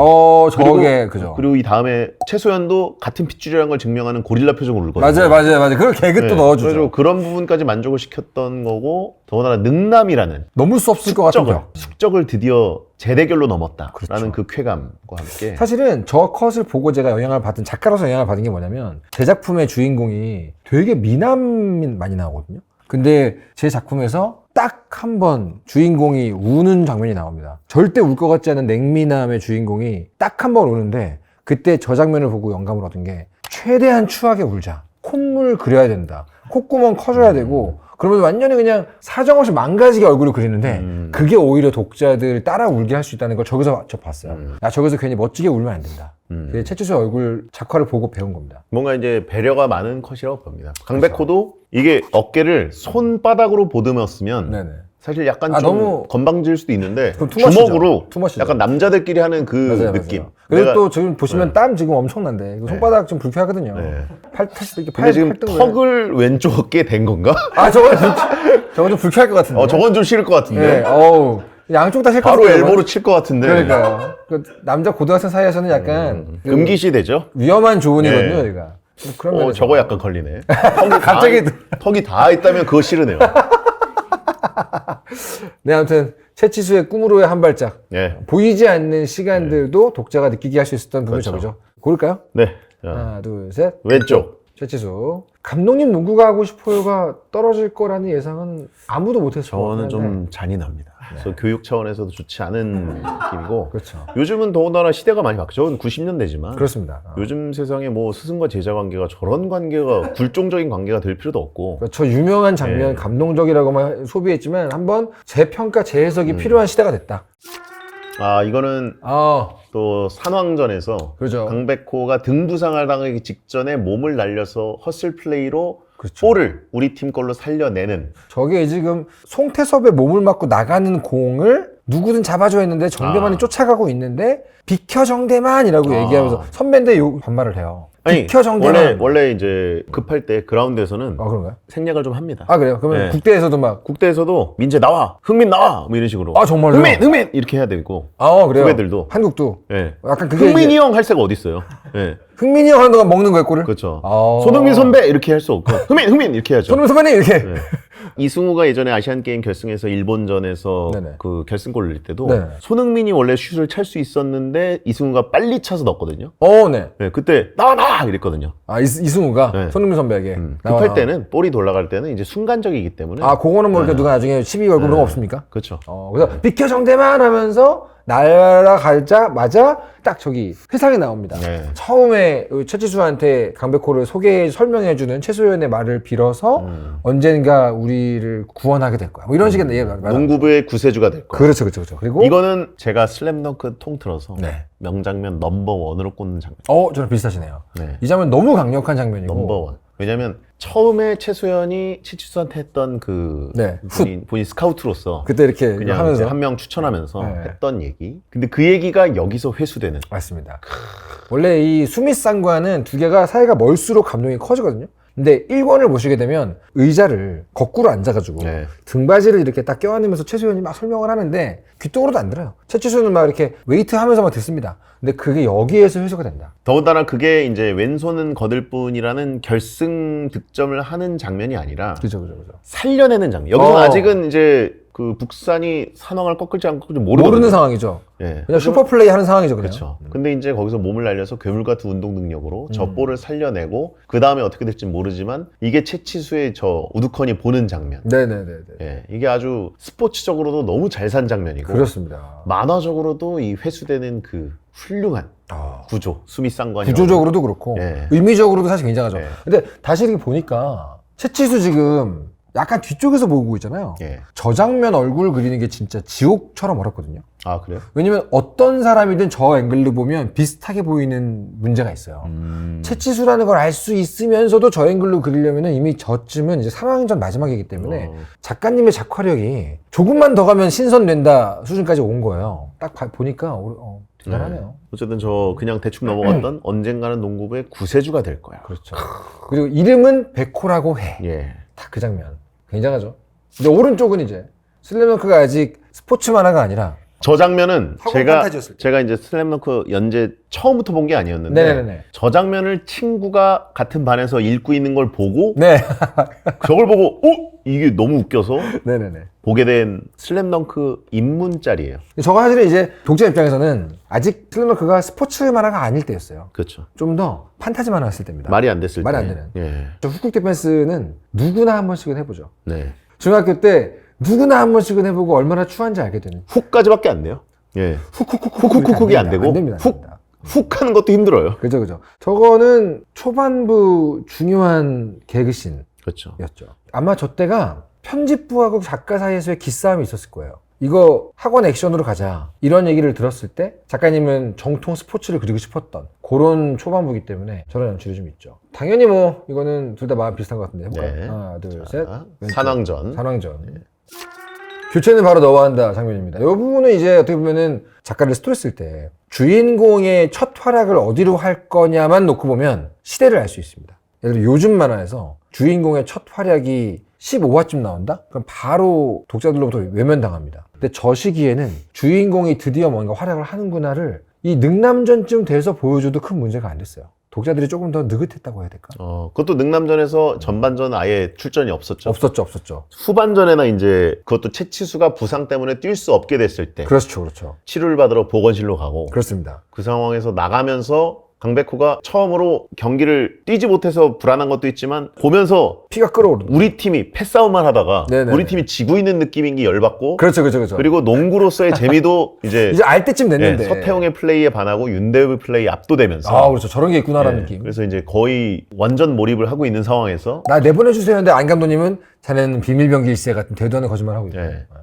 Speaker 1: 저게 그죠.
Speaker 2: 그리고 이 다음에 최소연도 같은 핏줄이라는 걸 증명하는 고릴라 표정을 울거든요.
Speaker 1: 맞아요. 그걸 개그 또 넣어주죠.
Speaker 2: 그래서 그런 부분까지 만족을 시켰던 거고 더군다나 능남이라는
Speaker 1: 넘을 수 없을 것 같은 거.
Speaker 2: 숙적을 드디어 재대결로 넘었다라는
Speaker 1: 그렇죠.
Speaker 2: 그 쾌감과 함께
Speaker 1: 사실은 저 컷을 보고 제가 영향을 받은 작가로서 영향을 받은 게 뭐냐면 제 작품의 주인공이 되게 미남이 많이 나오거든요. 근데 제 작품에서 딱 한 번 주인공이 우는 장면이 나옵니다. 절대 울 것 같지 않은 냉미남의 주인공이 딱 한 번 우는데 그때 저 장면을 보고 영감을 얻은 게 최대한 추하게 울자. 콧물 그려야 된다. 콧구멍 커져야 되고 그러면서 완전히 그냥 사정없이 망가지게 얼굴을 그리는데 그게 오히려 독자들 따라 울게 할 수 있다는 걸 저기서 저 봤어요. 야, 저기서 괜히 멋지게 울면 안 된다. 그게 채치수의 얼굴 작화를 보고 배운 겁니다.
Speaker 2: 뭔가 이제 배려가 많은 컷이라고 봅니다. 강백호도 이게 어깨를 손바닥으로 보듬었으면
Speaker 1: 네네.
Speaker 2: 사실 약간 좀
Speaker 1: 너무
Speaker 2: 건방질 수도 있는데
Speaker 1: 그럼 투머치죠.
Speaker 2: 주먹으로
Speaker 1: 투머치죠.
Speaker 2: 약간 남자들끼리 하는 그
Speaker 1: 맞아요.
Speaker 2: 느낌.
Speaker 1: 그리고
Speaker 2: 내가-
Speaker 1: 또 지금 보시면 땀 지금 엄청난데 이거 손바닥 좀 불쾌하거든요.
Speaker 2: 네.
Speaker 1: 이렇게
Speaker 2: 근데 지금
Speaker 1: 팔등을.
Speaker 2: 턱을 왼쪽 어깨에 댄 건가?
Speaker 1: 저건 좀 불쾌할 것 같은데.
Speaker 2: 저건 좀 싫을 것 같은데.
Speaker 1: 네, 양쪽 다 싫을 것
Speaker 2: 바로
Speaker 1: 같아요.
Speaker 2: 엘보로 칠 것 같은데.
Speaker 1: 그러니까요. 그 남자 고등학생 사이에서는 약간 그
Speaker 2: 금기시 되죠?
Speaker 1: 위험한 조언이거든요,
Speaker 2: 네.
Speaker 1: 여기가. 그런 면에서.
Speaker 2: 저거 약간 걸리네.
Speaker 1: 갑자기
Speaker 2: 턱이 다 있다면 그거 싫으네요.
Speaker 1: 네, 아무튼 채치수의 꿈으로의 한 발짝.
Speaker 2: 예.
Speaker 1: 보이지 않는 시간들도 독자가 느끼게 할 수 있었던 부분이
Speaker 2: 그렇죠.
Speaker 1: 저기죠. 고를까요?
Speaker 2: 네. 자,
Speaker 1: 하나, 둘, 셋.
Speaker 2: 왼쪽.
Speaker 1: 채치수. 감독님 농구가 하고 싶어요가 떨어질 거라는 예상은 아무도 못했을 것
Speaker 2: 저는
Speaker 1: 같아요.
Speaker 2: 좀 잔인합니다. 그래서 교육 차원에서도 좋지 않은 느낌이고.
Speaker 1: 그렇죠.
Speaker 2: 요즘은 더군다나 시대가 많이 바뀌죠. 저는 90년대지만.
Speaker 1: 그렇습니다.
Speaker 2: 요즘 세상에 뭐 스승과 제자 관계가 저런 관계가 굴종적인 관계가 될 필요도 없고.
Speaker 1: 저 유명한 장면,
Speaker 2: 네.
Speaker 1: 감동적이라고만 소비했지만 한번 재평가, 재해석이 필요한 시대가 됐다.
Speaker 2: 이거는 또 산왕전에서
Speaker 1: 그렇죠.
Speaker 2: 강백호가 등부상을 당하기 직전에 몸을 날려서 헛슬 플레이로
Speaker 1: 그렇죠.
Speaker 2: 볼을 우리 팀 걸로 살려내는.
Speaker 1: 저게 지금 송태섭의 몸을 맞고 나가는 공을 누구든 잡아줘 했는데 정대만이 쫓아가고 있는데 비켜 정대만이라고 얘기하면서 선배인데 반말을 해요. 비켜 정대만.
Speaker 2: 원래 이제 급할 때 그라운드에서는
Speaker 1: 그런가요?
Speaker 2: 생략을 좀 합니다.
Speaker 1: 그래요? 그러면
Speaker 2: 네.
Speaker 1: 국대에서도 막
Speaker 2: 국대에서도 민재 나와, 흥민 나와, 뭐 이런 식으로.
Speaker 1: 정말요?
Speaker 2: 흥민 이렇게 해야 되고.
Speaker 1: 그래요?
Speaker 2: 후배들도.
Speaker 1: 한국도
Speaker 2: 예.
Speaker 1: 약간 그게
Speaker 2: 흥민이 형 할 새가 어디 있어요? 예.
Speaker 1: 흥민이 형 하는 동안 먹는 거예요, 골을?
Speaker 2: 그렇죠.
Speaker 1: 아.
Speaker 2: 손흥민 선배 이렇게 할 수 없고 흥민 이렇게 해야죠.
Speaker 1: 손흥민 선배님 이렇게.
Speaker 2: 네. 이승우가 예전에 아시안 게임 결승에서 일본전에서
Speaker 1: 네네.
Speaker 2: 그 결승골 넣을 때도
Speaker 1: 네.
Speaker 2: 손흥민이 원래 슛을 찰 수 있었는데 이승우가 빨리 차서 넣었거든요.
Speaker 1: 네.
Speaker 2: 네, 그때 나와 이랬거든요.
Speaker 1: 아, 이승우가
Speaker 2: 네.
Speaker 1: 손흥민 선배에게. 나와,
Speaker 2: 급할
Speaker 1: 나와.
Speaker 2: 때는 볼이 돌아갈 때는 이제 순간적이기 때문에
Speaker 1: 아, 그거는 뭐 이렇게 누가 나중에 시비 걸고 그런 거 없습니까?
Speaker 2: 그렇죠.
Speaker 1: 그래서 비켜 정대만 하면서 날아가자마자 딱 저기 회상이 나옵니다.
Speaker 2: 네.
Speaker 1: 처음에 최지수한테 강백호를 설명해주는 최소연의 말을 빌어서 언젠가 우리를 구원하게 될 거야. 뭐 이런 식의 얘기가
Speaker 2: 농구부의 구세주가 될 거예요.
Speaker 1: 그렇죠, 그렇죠, 그렇죠. 그리고
Speaker 2: 이거는 제가 슬램덩크 통틀어서
Speaker 1: 네.
Speaker 2: 명장면 넘버원으로 꼽는 장면.
Speaker 1: 저랑 비슷하시네요.
Speaker 2: 네.
Speaker 1: 이 장면 너무 강력한 장면이고.
Speaker 2: 넘버원. 왜냐면 처음에 최소연이 치치수한테 했던 그
Speaker 1: 네,
Speaker 2: 본인 스카우트로서
Speaker 1: 그때 이렇게
Speaker 2: 그냥
Speaker 1: 하면서
Speaker 2: 한 명 추천하면서
Speaker 1: 네.
Speaker 2: 했던 얘기. 근데 그 얘기가 여기서 회수되는.
Speaker 1: 맞습니다. 원래 이 수미상과는 두 개가 사이가 멀수록 감동이 커지거든요. 근데 1권을 보시게 되면 의자를 거꾸로 앉아가지고
Speaker 2: 네.
Speaker 1: 등받이를 이렇게 딱 껴안으면서 최소연이 막 설명을 하는데 귀뚱으로도 안 들어요. 최치수는 막 이렇게 웨이트 하면서만 듣습니다. 근데 그게 여기에서 회수가 된다.
Speaker 2: 더군다나 그게 이제 왼손은 거들 뿐이라는 결승 득점을 하는 장면이 아니라
Speaker 1: 그죠.
Speaker 2: 살려내는 장면. 여기서 아직은 이제 그 북산이 산왕을 꺾을지 안 꺾을지
Speaker 1: 모르는 상황이죠.
Speaker 2: 예.
Speaker 1: 그냥 슈퍼플레이 하는 상황이죠, 그냥.
Speaker 2: 그렇죠. 근데 이제 거기서 몸을 날려서 괴물 같은 운동 능력으로 저 볼을 살려내고 그 다음에 어떻게 될지 모르지만 이게 채치수의 저 우두커니 보는 장면.
Speaker 1: 네네네.
Speaker 2: 예. 이게 아주 스포츠적으로도 너무 잘 산 장면이고
Speaker 1: 그렇습니다.
Speaker 2: 만화적으로도 이 회수되는 그 훌륭한 구조, 수미상관이
Speaker 1: 구조적으로도 그렇고
Speaker 2: 예.
Speaker 1: 의미적으로도 사실 굉장하죠.
Speaker 2: 예.
Speaker 1: 근데 다시 이렇게 보니까 채치수 지금 약간 뒤쪽에서 보고 있잖아요.
Speaker 2: 예.
Speaker 1: 저 장면 얼굴 그리는 게 진짜 지옥처럼 어렵거든요.
Speaker 2: 아 그래요?
Speaker 1: 왜냐면 어떤 사람이든 저 앵글로 보면 비슷하게 보이는 문제가 있어요. 채치수라는 걸 알 수 있으면서도 저 앵글로 그리려면 이미 저쯤은 이제 사랑전 마지막이기 때문에 작가님의 작화력이 조금만 더 가면 신선된다 수준까지 온 거예요. 딱 보니까 대단하네요.
Speaker 2: 어쨌든 저 그냥 대충 넘어갔던 언젠가는 농구부의 구세주가 될 거야.
Speaker 1: 그렇죠. 그리고 이름은 백호라고 해.
Speaker 2: 예.
Speaker 1: 딱 그 장면. 굉장하죠. 근데 오른쪽은 이제 슬램덩크가 아직 스포츠 만화가 아니라
Speaker 2: 저 장면은
Speaker 1: 학원 판타지였을 때.
Speaker 2: 제가 이제 슬램덩크 연재 처음부터 본 게 아니었는데
Speaker 1: 네네네.
Speaker 2: 저 장면을 친구가 같은 반에서 읽고 있는 걸 보고
Speaker 1: 네.
Speaker 2: 저걸 보고 이게 너무 웃겨서
Speaker 1: 네네네.
Speaker 2: 보게 된 슬램덩크 입문짤이에요.
Speaker 1: 저거 사실은 이제 독자 입장에서는 아직 슬램덩크가 스포츠 만화가 아닐 때였어요.
Speaker 2: 그렇죠.
Speaker 1: 좀 더 판타지 만화였을 때입니다.
Speaker 2: 말이 안 됐을
Speaker 1: 말이
Speaker 2: 때.
Speaker 1: 안 되는.
Speaker 2: 예.
Speaker 1: 저 훅쿡 디펜스는 누구나 한 번씩은 해보죠.
Speaker 2: 네.
Speaker 1: 중학교 때 누구나 한 번씩은 해보고 얼마나 추한지 알게 되는.
Speaker 2: 훅까지밖에 안 돼요. 예. 훅이 안 되고
Speaker 1: 안 됩니다.
Speaker 2: 훅 하는 것도 힘들어요.
Speaker 1: 그죠. 저거는 초반부 중요한 개그신이었죠.
Speaker 2: 그렇죠.
Speaker 1: 아마 저 때가 편집부하고 작가 사이에서의 기싸움이 있었을 거예요. 이거 학원 액션으로 가자 이런 얘기를 들었을 때 작가님은 정통 스포츠를 그리고 싶었던 그런 초반부기 때문에 저런 연출이 좀 있죠. 당연히 뭐 이거는 둘 다 마음 비슷한 것 같은데 해볼까요?
Speaker 2: 네.
Speaker 1: 하나 둘셋
Speaker 2: 산왕전.
Speaker 1: 교체는 바로 너와 한다 장면입니다. 이 부분은 이제 어떻게 보면은 작가를 스토리쓸 때 주인공의 첫 활약을 어디로 할 거냐만 놓고 보면 시대를 알 수 있습니다. 예를 들어 요즘 만화에서 주인공의 첫 활약이 15화쯤 나온다? 그럼 바로 독자들로부터 외면당합니다. 근데 저 시기에는 주인공이 드디어 뭔가 활약을 하는구나를 이 능남전쯤 돼서 보여줘도 큰 문제가 안 됐어요. 독자들이 조금 더 느긋했다고 해야 될까?
Speaker 2: 그것도 능남전에서 전반전 아예 출전이 없었죠.
Speaker 1: 없었죠.
Speaker 2: 후반전에나 이제 그것도 채치수가 부상 때문에 뛸 수 없게 됐을 때
Speaker 1: 그렇죠.
Speaker 2: 치료를 받으러 보건실로 가고
Speaker 1: 그렇습니다.
Speaker 2: 그 상황에서 나가면서 강백호가 처음으로 경기를 뛰지 못해서 불안한 것도 있지만 보면서
Speaker 1: 피가 끓어오르는.
Speaker 2: 우리 팀이 패싸움만 하다가
Speaker 1: 네네네.
Speaker 2: 우리 팀이 지고 있는 느낌인 게 열받고
Speaker 1: 그렇죠.
Speaker 2: 그리고 농구로서의 재미도 이제
Speaker 1: 알 때쯤 됐는데.
Speaker 2: 서태웅의 플레이에 반하고 윤대엽의 플레이에 압도되면서
Speaker 1: 그렇죠. 저런 게 있구나라는 느낌.
Speaker 2: 그래서 이제 거의 완전 몰입을 하고 있는 상황에서
Speaker 1: 나 내보내주세요 했는데 안 감독님은 자네는 비밀병기일세 같은 대도 않는 거짓말 하고 있고.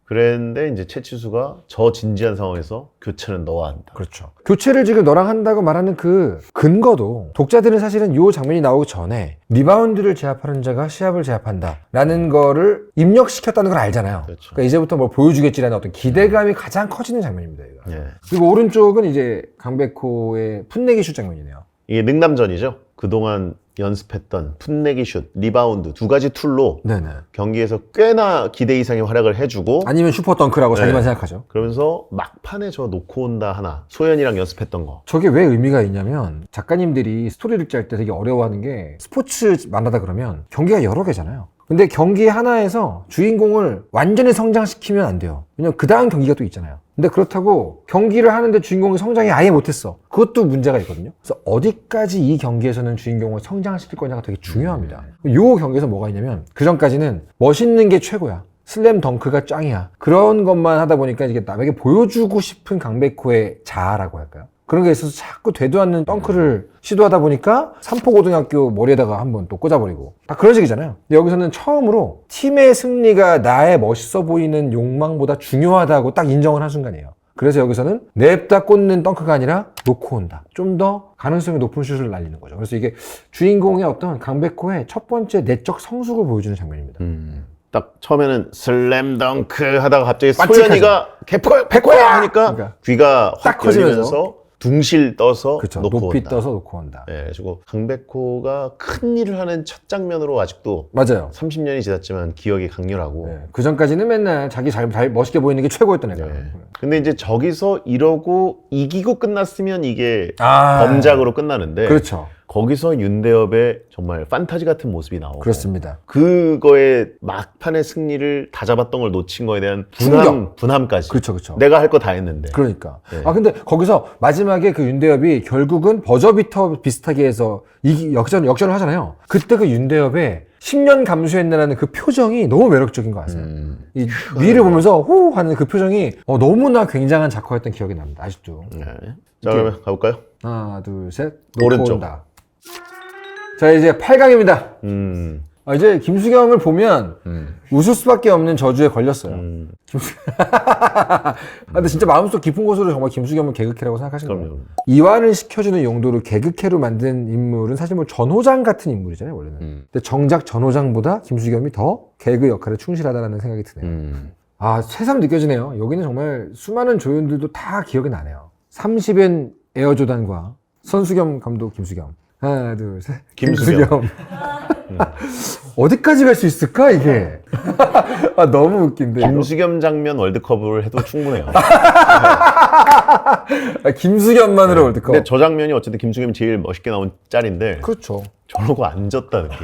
Speaker 2: 그랬는데 이제 채치수가 저 진지한 상황에서 교체는 너와 한다.
Speaker 1: 그렇죠. 교체를 지금 너랑 한다고 말하는 그 근거도 독자들은 사실은 이 장면이 나오기 전에 리바운드를 제압하는 자가 시합을 제압한다 라는 거를 입력시켰다는 걸 알잖아요.
Speaker 2: 그렇죠.
Speaker 1: 그러니까 이제부터 뭘 보여주겠지라는 어떤 기대감이 가장 커지는 장면입니다. 이거.
Speaker 2: 예.
Speaker 1: 그리고 오른쪽은 이제 강백호의 풋내기 슛 장면이네요.
Speaker 2: 이게 능남전이죠. 그동안 연습했던 풋내기 슛, 리바운드 두 가지 툴로
Speaker 1: 네네.
Speaker 2: 경기에서 꽤나 기대 이상의 활약을 해주고
Speaker 1: 아니면 슈퍼 덩크라고
Speaker 2: 네.
Speaker 1: 자기만 생각하죠.
Speaker 2: 그러면서 막판에 저 놓고 온다 하나 소연이랑 연습했던 거
Speaker 1: 저게 왜 의미가 있냐면 작가님들이 스토리를 짤 때 되게 어려워하는 게 스포츠 만나다 그러면 경기가 여러 개잖아요. 근데 경기 하나에서 주인공을 완전히 성장시키면 안 돼요. 왜냐면 그 다음 경기가 또 있잖아요. 근데 그렇다고 경기를 하는데 주인공이 성장이 아예 못했어. 그것도 문제가 있거든요. 그래서 어디까지 이 경기에서는 주인공을 성장시킬 거냐가 되게 중요합니다. 요 경기에서 뭐가 있냐면 그 전까지는 멋있는 게 최고야. 슬램 덩크가 짱이야. 그런 것만 하다 보니까 이게 남에게 보여주고 싶은 강백호의 자아라고 할까요? 그런 게 있어서 자꾸 되도 않는 덩크를 시도하다 보니까 삼포고등학교 머리에다가 한번 또 꽂아버리고 다 그런 식이잖아요. 근데 여기서는 처음으로 팀의 승리가 나의 멋있어 보이는 욕망보다 중요하다고 딱 인정을 한 순간이에요. 그래서 여기서는 냅다 꽂는 덩크가 아니라 놓고 온다. 좀 더 가능성이 높은 슛을 날리는 거죠. 그래서 이게 주인공의 어떤 강백호의 첫 번째 내적 성숙을 보여주는 장면입니다.
Speaker 2: 딱 처음에는 슬램덩크 하다가 갑자기
Speaker 1: 깜찍하죠.
Speaker 2: 소연이가 백호야 하니까
Speaker 1: 그러니까
Speaker 2: 귀가
Speaker 1: 딱
Speaker 2: 확
Speaker 1: 커지면서.
Speaker 2: 열리면서 둥실 떠서
Speaker 1: 그렇죠.
Speaker 2: 놓고
Speaker 1: 높이
Speaker 2: 온다.
Speaker 1: 떠서 놓고 온다.
Speaker 2: 네, 그리고 강백호가 큰 일을 하는 첫 장면으로 아직도
Speaker 1: 맞아요.
Speaker 2: 30년이 지났지만 기억이 강렬하고
Speaker 1: 네. 그 전까지는 맨날 자기 잘 멋있게 보이는 게 최고였던 애가.
Speaker 2: 네. 근데 이제 저기서 이러고 이기고 끝났으면 이게
Speaker 1: 아,
Speaker 2: 범작으로 끝나는데
Speaker 1: 그렇죠.
Speaker 2: 거기서 윤대엽의 정말 판타지 같은 모습이 나오고
Speaker 1: 그렇습니다.
Speaker 2: 그거에 막판의 승리를 다 잡았던 걸 놓친 거에 대한
Speaker 1: 충격.
Speaker 2: 분함까지
Speaker 1: 그렇죠, 그렇죠.
Speaker 2: 내가 할 거 다 했는데
Speaker 1: 그러니까.
Speaker 2: 네.
Speaker 1: 아 근데 거기서 마지막에 그 윤대엽이 결국은 버저비터 비슷하게 해서 역전을 하잖아요. 그때 그 윤대엽의 10년 감수했나라는 그 표정이 너무 매력적인 것 같아요. 이 위를 보면서 후 하는 그 표정이 너무나 굉장한 작화였던 기억이 납니다. 아직도.
Speaker 2: 네. 자 그러면 가볼까요?
Speaker 1: 하나, 둘, 셋.
Speaker 2: 오른쪽.
Speaker 1: 온다. 자 이제 8강입니다. 이제 김수경을 보면 웃을 수밖에 없는 저주에 걸렸어요. 근데 진짜 마음속 깊은 곳으로 정말 김수경은 개그캐라고 생각하시는 거예요?
Speaker 2: 그럼요.
Speaker 1: 이완을 시켜주는 용도로 개그캐로 만든 인물은 사실 뭐 전호장 같은 인물이잖아요, 원래는. 근데 정작 전호장보다 김수겸이 더 개그 역할에 충실하다는 생각이 드네요. 아, 새삼 느껴지네요. 여기는 정말 수많은 조연들도 다 기억이 나네요. 30엔 에어조단과 선수겸 감독 김수겸. 하나, 둘, 셋.
Speaker 2: 김수겸.
Speaker 1: 어디까지 갈 수 있을까, 이게? 아, 너무 웃긴데.
Speaker 2: 김수겸 장면 월드컵을 해도 충분해요.
Speaker 1: 김수겸만으로 월드컵.
Speaker 2: 근데 저 장면이 어쨌든 김수겸이 제일 멋있게 나온 짤인데
Speaker 1: 그렇죠.
Speaker 2: 저러고 앉았다는 게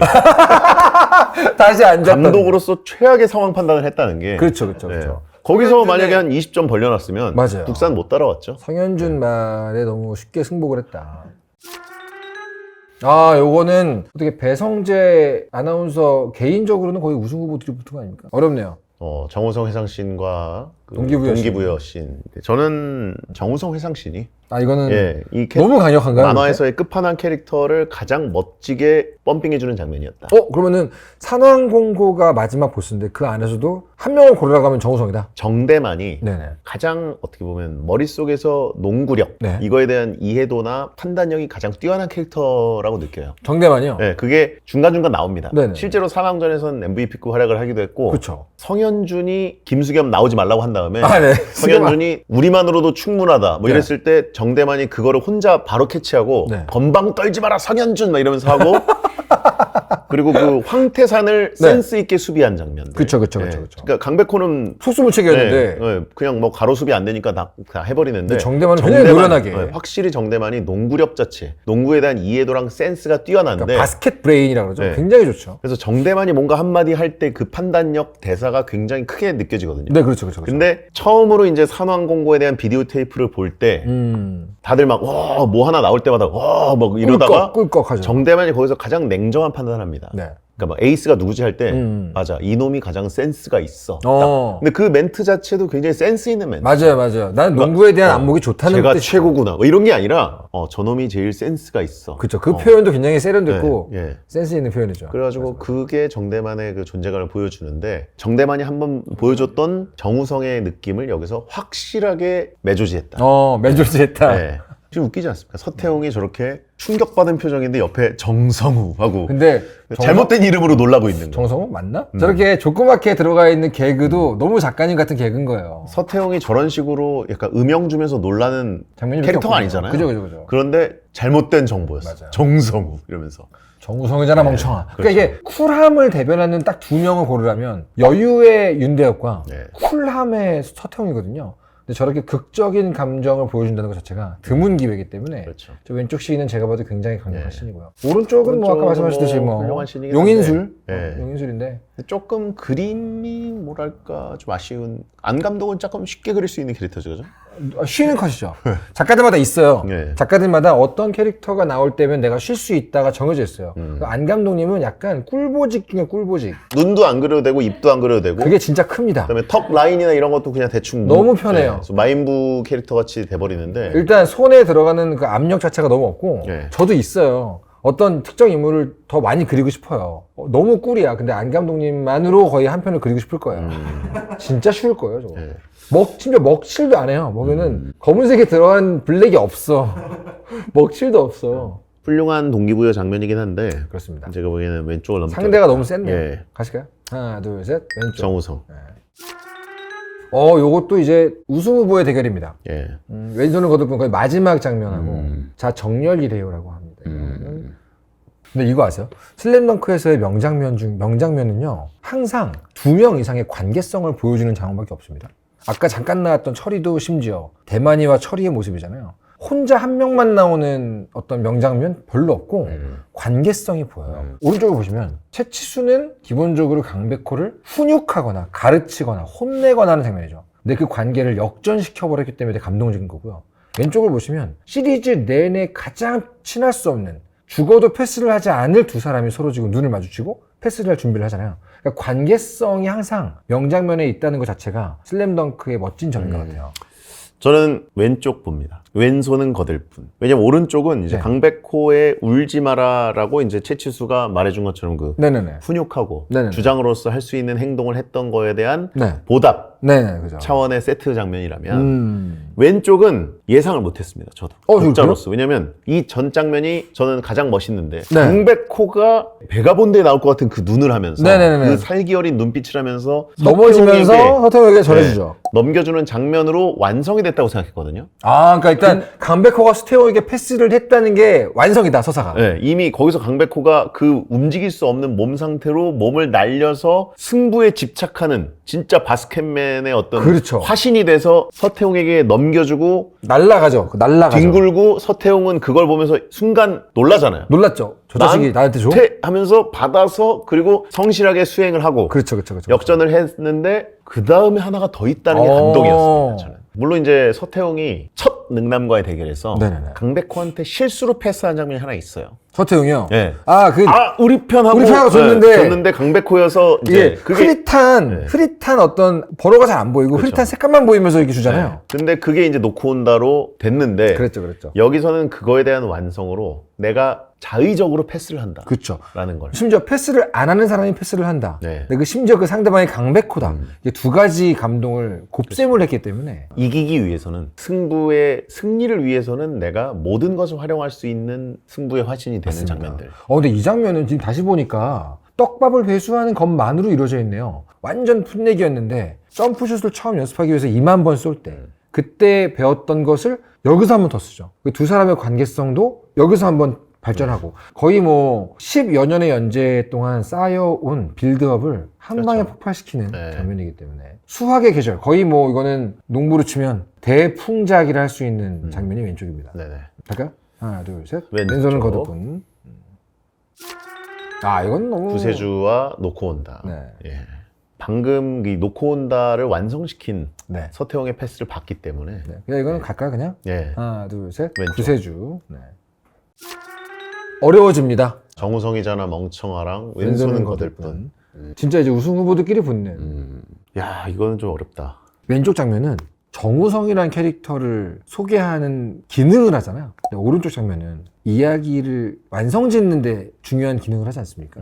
Speaker 1: 다시 앉았다.
Speaker 2: 감독으로서 최악의 상황 판단을 했다는 게
Speaker 1: 그렇죠, 그렇죠,
Speaker 2: 네.
Speaker 1: 그렇죠.
Speaker 2: 거기서 만약에 한 20점 벌려놨으면
Speaker 1: 맞아요.
Speaker 2: 국산 못 따라왔죠.
Speaker 1: 성현준 말에 너무 쉽게 승복을 했다. 아, 요거는 어떻게 배성재 아나운서 개인적으로는 거의 우승 후보 들이 붙은 거 아닙니까? 어렵네요.
Speaker 2: 정우성 회상씬과 그
Speaker 1: 동기부여
Speaker 2: 씬. 저는 정우성 회상씬이
Speaker 1: 아, 이거는
Speaker 2: 이
Speaker 1: 너무 강력한가요?
Speaker 2: 만화에서의 끝판왕 캐릭터를 가장 멋지게 펌핑해주는 장면이었다.
Speaker 1: 그러면은 산왕공고가 마지막 보스인데 그 안에서도 한 명을 고르라고 하면 정우성이다?
Speaker 2: 정대만이
Speaker 1: 네네.
Speaker 2: 가장 어떻게 보면 머릿속에서 농구력
Speaker 1: 네.
Speaker 2: 이거에 대한 이해도나 판단력이 가장 뛰어난 캐릭터라고 느껴요.
Speaker 1: 정대만이요?
Speaker 2: 네, 그게 중간중간 나옵니다.
Speaker 1: 네네.
Speaker 2: 실제로 사망전에선 MVP급 활약을 하기도 했고
Speaker 1: 그렇죠.
Speaker 2: 성현준이 김수겸 나오지 말라고 한 다음에
Speaker 1: 아, 네.
Speaker 2: 성현준이 우리만으로도 충분하다 뭐
Speaker 1: 네.
Speaker 2: 이랬을 때 정대만이 그거를 혼자 바로 캐치하고
Speaker 1: 네.
Speaker 2: 건방 떨지 마라 성현준 막 이러면서 하고 그리고 그 황태산을
Speaker 1: 네.
Speaker 2: 센스 있게 수비한 장면들.
Speaker 1: 그쵸.
Speaker 2: 그러니까 강백호는
Speaker 1: 속수무책이었는데
Speaker 2: 그냥 뭐 가로 수비 안 되니까 다 해버리는데
Speaker 1: 근데 정대만은 굉장히 노련하게.
Speaker 2: 확실히 정대만이 농구력 자체, 농구에 대한 이해도랑 센스가 뛰어난데
Speaker 1: 그러니까 바스켓 브레인이라고 그러죠.
Speaker 2: 네.
Speaker 1: 굉장히 좋죠.
Speaker 2: 그래서 정대만이 뭔가 한마디 할 때 그 판단력 대사가 굉장히 크게 느껴지거든요.
Speaker 1: 네, 그렇죠.
Speaker 2: 근데 처음으로 이제 산왕공고에 대한 비디오 테이프를 볼 때 다들 막 와 뭐 하나 나올 때마다 와 막 이러다가
Speaker 1: 꿀꺽하죠.
Speaker 2: 정대만이 거기서 가장 냉정한 판단을 합니다.
Speaker 1: 네.
Speaker 2: 그러니까 막 에이스가 누구지 할 때 맞아 이놈이 가장 센스가 있어.
Speaker 1: 어.
Speaker 2: 근데 그 멘트 자체도 굉장히 센스 있는 멘트.
Speaker 1: 맞아요. 나는 농구에 대한 안목이 좋다는
Speaker 2: 제가
Speaker 1: 뜻이죠.
Speaker 2: 최고구나 뭐 이런 게 아니라 저놈이 제일 센스가 있어.
Speaker 1: 그렇죠. 그 표현도 굉장히 세련됐고
Speaker 2: 네, 예.
Speaker 1: 센스 있는 표현이죠.
Speaker 2: 그래가지고 그게 정대만의 그 존재감을 보여주는데 정대만이 한번 보여줬던 정우성의 느낌을 여기서 확실하게 매조지했다.
Speaker 1: 매조지했다.
Speaker 2: 네. 좀 웃기지 않습니까? 서태웅이 저렇게 충격받은 표정인데 옆에 정성우하고
Speaker 1: 근데
Speaker 2: 잘못된 이름으로 놀라고 있는 거.
Speaker 1: 정성호 맞나? 저렇게 조그맣게 들어가 있는 개그도 너무 작가님 같은 개그인 거예요.
Speaker 2: 서태웅이 저런 식으로 약간 음영 주면서 놀라는
Speaker 1: 장면이
Speaker 2: 캐릭터가
Speaker 1: 몇 개 없거든요.
Speaker 2: 아니잖아요.
Speaker 1: 그죠.
Speaker 2: 그런데 잘못된 정보였어.
Speaker 1: 맞아요.
Speaker 2: 정성우 이러면서.
Speaker 1: 정우성이잖아 멍청아. 그러니까
Speaker 2: 그렇죠.
Speaker 1: 이게 쿨함을 대변하는 딱 두 명을 고르라면 여유의 윤대엽과
Speaker 2: 네.
Speaker 1: 쿨함의 서태웅이거든요. 근데 저렇게 극적인 감정을 보여준다는 것 자체가 드문 기회이기 때문에
Speaker 2: 그렇죠.
Speaker 1: 저 왼쪽 시인은 제가 봐도 굉장히 강력한
Speaker 2: 네.
Speaker 1: 신이고요. 오른쪽은 뭐 아까 말씀하셨듯이 뭐
Speaker 2: 훌륭한 신이긴
Speaker 1: 용인술,
Speaker 2: 한데. 네.
Speaker 1: 용인술인데
Speaker 2: 조금 그림이 뭐랄까 좀 아쉬운. 안 감독은 조금 쉽게 그릴 수 있는 캐릭터죠, 그죠?
Speaker 1: 쉬는 컷이죠. 작가들마다 있어요.
Speaker 2: 네.
Speaker 1: 작가들마다 어떤 캐릭터가 나올 때면 내가 쉴 수 있다가 정해져 있어요. 안 감독님은 약간 꿀보직 중에 꿀보직.
Speaker 2: 눈도 안 그려도 되고 입도 안 그려도 되고.
Speaker 1: 그게 진짜 큽니다.
Speaker 2: 그다음에 턱 라인이나 이런 것도 그냥 대충
Speaker 1: 너무 편해요.
Speaker 2: 네, 마인부 캐릭터 같이 돼버리는데.
Speaker 1: 일단 손에 들어가는 그 압력 자체가 너무 없고
Speaker 2: 네.
Speaker 1: 저도 있어요. 어떤 특정 인물을 더 많이 그리고 싶어요. 너무 꿀이야. 근데 안 감독님만으로 거의 한 편을 그리고 싶을 거예요. 진짜 쉬울 거예요, 저거.
Speaker 2: 네.
Speaker 1: 심지어 먹칠도 안 해요. 보면은 검은색에 들어간 블랙이 없어. 먹칠도 없어.
Speaker 2: 훌륭한 동기부여 장면이긴 한데
Speaker 1: 그렇습니다.
Speaker 2: 제가 보기에는 왼쪽을 넘겨.
Speaker 1: 상대가 너무 센데요.
Speaker 2: 예.
Speaker 1: 가실까요? 하나, 둘, 셋. 왼쪽.
Speaker 2: 정우성.
Speaker 1: 요것도 이제 우승 후보의 대결입니다.
Speaker 2: 예.
Speaker 1: 왼손을 거듭은 거의 마지막 장면하고 자 정렬이래요라고 합니다. 근데 이거 아세요? 슬램덩크에서의 명장면은요 항상 2명 이상의 관계성을 보여주는 장면밖에 없습니다. 아까 잠깐 나왔던 철이도 심지어 대만이와 철이의 모습이잖아요. 혼자 한 명만 나오는 어떤 명장면 별로 없고 관계성이 보여요. 오른쪽을 보시면 채치수는 기본적으로 강백호를 훈육하거나 가르치거나 혼내거나 하는 장면이죠. 근데 그 관계를 역전시켜버렸기 때문에 되게 감동적인 거고요. 왼쪽을 보시면 시리즈 내내 가장 친할 수 없는 죽어도 패스를 하지 않을 두 사람이 서로 지금 눈을 마주치고 패스를 할 준비를 하잖아요. 그러니까 관계성이 항상 명장면에 있다는 것 자체가 슬램덩크의 멋진 점인 것 같아요.
Speaker 2: 저는 왼쪽 봅니다. 왼손은 거들 뿐. 왜냐면 오른쪽은 이제
Speaker 1: 네.
Speaker 2: 강백호의 울지 마라라고 이제 채치수가 말해준 것처럼 그
Speaker 1: 네네네.
Speaker 2: 훈육하고
Speaker 1: 네네네.
Speaker 2: 주장으로서 할 수 있는 행동을 했던 거에 대한
Speaker 1: 네.
Speaker 2: 보답
Speaker 1: 네네, 그죠.
Speaker 2: 차원의 세트 장면이라면 왼쪽은 예상을 못했습니다. 저도 독자로서. 왜냐면 이 전 장면이 저는 가장 멋있는데
Speaker 1: 네.
Speaker 2: 강백호가 배가 본데 나올 것 같은 그 눈을 하면서
Speaker 1: 네네네네.
Speaker 2: 그 살기 어린 눈빛을 하면서
Speaker 1: 넘어지면서
Speaker 2: 서태웅에게
Speaker 1: 서태웅에게 전해주죠.
Speaker 2: 넘겨주는 장면으로 완성이 됐다고 생각했거든요.
Speaker 1: 아, 그러니까 일단 강백호가 스테오에게 패스를 했다는 게 완성이다, 서사가.
Speaker 2: 네, 이미 거기서 강백호가 그 움직일 수 없는 몸 상태로 몸을 날려서 승부에 집착하는 진짜 바스켓맨의 어떤
Speaker 1: 그렇죠.
Speaker 2: 화신이 돼서 서태웅에게 넘겨주고
Speaker 1: 날라가죠. 날라가죠.
Speaker 2: 뒹굴고 서태웅은 그걸 보면서 순간 놀라잖아요.
Speaker 1: 놀랐죠. 저 자식이 나한테 줘?
Speaker 2: 하면서 받아서 그리고 성실하게 수행을 하고
Speaker 1: 그렇죠.
Speaker 2: 역전을 했는데 그 다음에 하나가 더 있다는 게 감동이었습니다. 저는. 물론 이제 서태웅이 첫 능남과의 대결에서
Speaker 1: 네네네.
Speaker 2: 강백호한테 실수로 패스한 장면이 하나 있어요.
Speaker 1: 서태웅이요?
Speaker 2: 네.
Speaker 1: 우리
Speaker 2: 우리 편하고 줬는데 강백호여서 이제 그게
Speaker 1: 흐릿한 어떤 번호가 잘 안 보이고
Speaker 2: 그렇죠.
Speaker 1: 흐릿한 색깔만 보이면서 이렇게 주잖아요.
Speaker 2: 네. 근데 그게 이제 놓고 온다로 됐는데
Speaker 1: 그랬죠.
Speaker 2: 여기서는 그거에 대한 완성으로 내가 자의적으로 패스를 한다.
Speaker 1: 그렇죠.
Speaker 2: 라는 걸.
Speaker 1: 심지어 패스를 안 하는 사람이 패스를 한다.
Speaker 2: 네.
Speaker 1: 근데 심지어 그 상대방이 강백호다. 이게 두 가지 감동을 곱셈을 했기 때문에
Speaker 2: 이기기 위해서는 승리를 위해서는 내가 모든 것을 활용할 수 있는 승부의 화신이 되는 장면들.
Speaker 1: 근데 이 장면은 지금 다시 보니까 떡밥을 배수하는 것만으로 이루어져 있네요. 완전 풋내기였는데 점프슛을 처음 연습하기 위해서 2만 번 쏠 때 그때 배웠던 것을 여기서 한 번 더 쓰죠. 그 두 사람의 관계성도 여기서 한번 발전하고 거의 뭐 10여 년의 연재 동안 쌓여온 빌드업을 한 방에 폭발시키는 장면이기 때문에 수학의 계절 거의 뭐 이거는 농구로 치면 대풍작이라 할 수 있는 장면이 왼쪽입니다.
Speaker 2: 네네.
Speaker 1: 갈까요? 하나 둘 셋.
Speaker 2: 왼쪽.
Speaker 1: 왼손은 거듭분. 이건 너무
Speaker 2: 구세주와 놓고 온다.
Speaker 1: 네.
Speaker 2: 예. 방금 이 놓고 온다를 완성시킨
Speaker 1: 네.
Speaker 2: 서태웅의 패스를 봤기 때문에
Speaker 1: 그냥 이거는 갈까요 그냥?
Speaker 2: 예.
Speaker 1: 하나 둘 셋.
Speaker 2: 왼쪽.
Speaker 1: 구세주. 네. 어려워집니다.
Speaker 2: 정우성이잖아 멍청아랑 왼손은 거들 뿐.
Speaker 1: 진짜 이제 우승 후보들끼리 붙는.
Speaker 2: 야 이거는 좀 어렵다.
Speaker 1: 왼쪽 장면은 정우성이라는 캐릭터를 소개하는 기능을 하잖아요. 근데 오른쪽 장면은 이야기를 완성짓는데 중요한 기능을 하지 않습니까?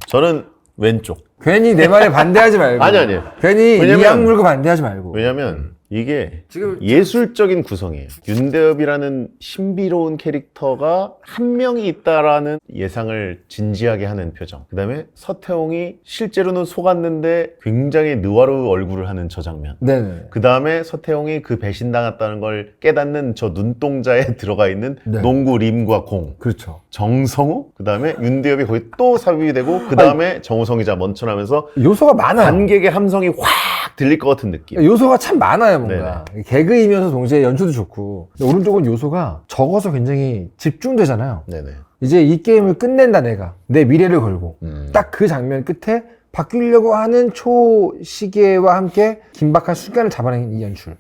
Speaker 2: 저는 왼쪽.
Speaker 1: 괜히 내 말에 반대하지 말고.
Speaker 2: 아니.
Speaker 1: 괜히
Speaker 2: 왜냐면-
Speaker 1: 이악 물고 반대하지 말고.
Speaker 2: 왜냐면 이게
Speaker 1: 지금
Speaker 2: 예술적인 구성이에요. 윤대엽이라는 신비로운 캐릭터가 한 명이 있다라는 예상을 진지하게 하는 표정. 그 다음에 서태웅이 실제로는 속았는데 굉장히 느와르 얼굴을 하는 저 장면.
Speaker 1: 네네.
Speaker 2: 그 다음에 서태웅이 그 배신당했다는 걸 깨닫는 저 눈동자에 들어가 있는
Speaker 1: 네.
Speaker 2: 농구 림과 공.
Speaker 1: 그렇죠.
Speaker 2: 정성우, 그 다음에 윤대엽이 거기 또 삽입이 되고, 그 다음에 정우성이자 멈춰나면서
Speaker 1: 요소가 많아요.
Speaker 2: 관객의 함성이 확 들릴 것 같은 느낌.
Speaker 1: 요소가 참 많아요, 뭔가. 개그이면서 동시에 연출도 좋고. 근데 오른쪽은 요소가 적어서 굉장히 집중되잖아요.
Speaker 2: 네네.
Speaker 1: 이제 이 게임을 끝낸다, 내가. 내 미래를 걸고. 딱 그 장면 끝에 바뀌려고 하는 초시계와 함께 긴박한 순간을 잡아내는 이 연출.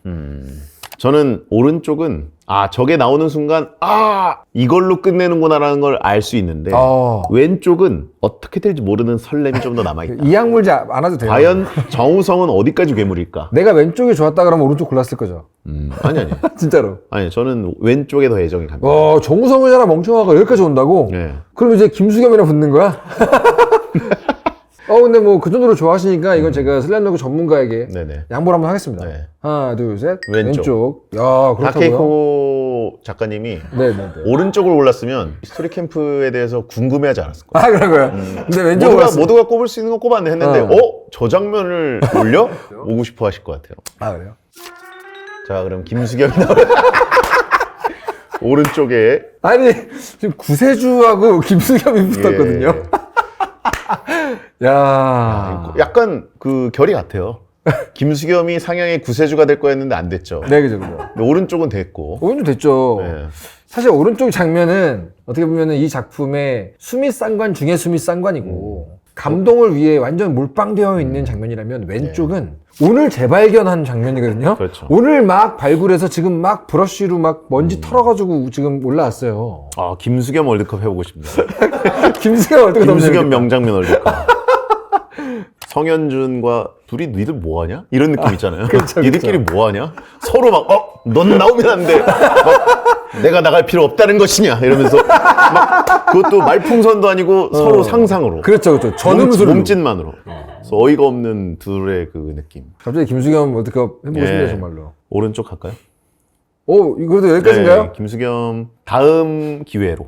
Speaker 2: 저는 오른쪽은 저게 나오는 순간 이걸로 끝내는구나라는 걸 알 수 있는데 왼쪽은 어떻게 될지 모르는 설렘이 좀 더 남아있다.
Speaker 1: 이악물지 않아도 돼요.
Speaker 2: 과연 정우성은 어디까지 괴물일까?
Speaker 1: 내가 왼쪽이 좋았다 그러면 오른쪽 골랐을 거죠.
Speaker 2: 아니
Speaker 1: 진짜로.
Speaker 2: 아니 저는 왼쪽에 더 애정이 갑니다.
Speaker 1: 정우성이잖아, 멍청아가 여기까지 온다고?
Speaker 2: 네.
Speaker 1: 그럼 이제 김수겸이랑 붙는 거야? 근데 뭐 그 정도로 좋아하시니까 이건 제가 슬램덩크 전문가에게
Speaker 2: 네네.
Speaker 1: 양보를 한번 하겠습니다.
Speaker 2: 네.
Speaker 1: 하나, 둘, 셋.
Speaker 2: 왼쪽.
Speaker 1: 야, 그렇다고요?
Speaker 2: 다케이코 작가님이
Speaker 1: 네네네.
Speaker 2: 오른쪽을 골랐으면 스토리 캠프에 대해서 궁금해하지 않았을 거예요.
Speaker 1: 그런 거야? 근데 왼쪽 골랐어.
Speaker 2: 모두가 꼽을 수 있는 건 꼽았네 했는데 저 장면을 올려? 오고 싶어 하실 것 같아요.
Speaker 1: 그래요?
Speaker 2: 자, 그럼 김수겸이 나와. 오른쪽에.
Speaker 1: 아니, 지금 구세주하고 김수겸이 붙었거든요. 야,
Speaker 2: 약간 그 결이 같아요. 김수겸이 상향의 구세주가 될 거였는데 안 됐죠.
Speaker 1: 네, 그죠.
Speaker 2: 근데 오른쪽은 됐고.
Speaker 1: 오른쪽 됐죠.
Speaker 2: 네.
Speaker 1: 사실 오른쪽 장면은 어떻게 보면은 이 작품의 수미상관 중에 수미상관이고 감동을 위해 완전 몰빵되어 있는 장면이라면 왼쪽은 오늘 재발견한 장면이거든요.
Speaker 2: 그렇죠.
Speaker 1: 오늘 막 발굴해서 지금 막 브러쉬로 막 먼지 털어가지고 지금 올라왔어요.
Speaker 2: 김수겸 월드컵 해보고 싶네요.
Speaker 1: 김수겸 어떻게
Speaker 2: 김수겸 명장면 월드컵. 성현준과 둘이 니들 뭐하냐? 이런 느낌 있잖아요.
Speaker 1: 그쵸,
Speaker 2: 니들끼리 뭐하냐? 서로 넌 나오면 안 돼. 내가 나갈 필요 없다는 것이냐? 이러면서 그것도 말풍선도 아니고 서로 상상으로.
Speaker 1: 그렇죠. 전음으로.
Speaker 2: 몸짓만으로. 그래서 어이가 없는 둘의 그 느낌.
Speaker 1: 갑자기 김수겸 월드컵 해보고 싶네요, 정말로.
Speaker 2: 오른쪽 할까요?
Speaker 1: 이거도 여기까지인가요?
Speaker 2: 네, 김수겸 다음 기회로.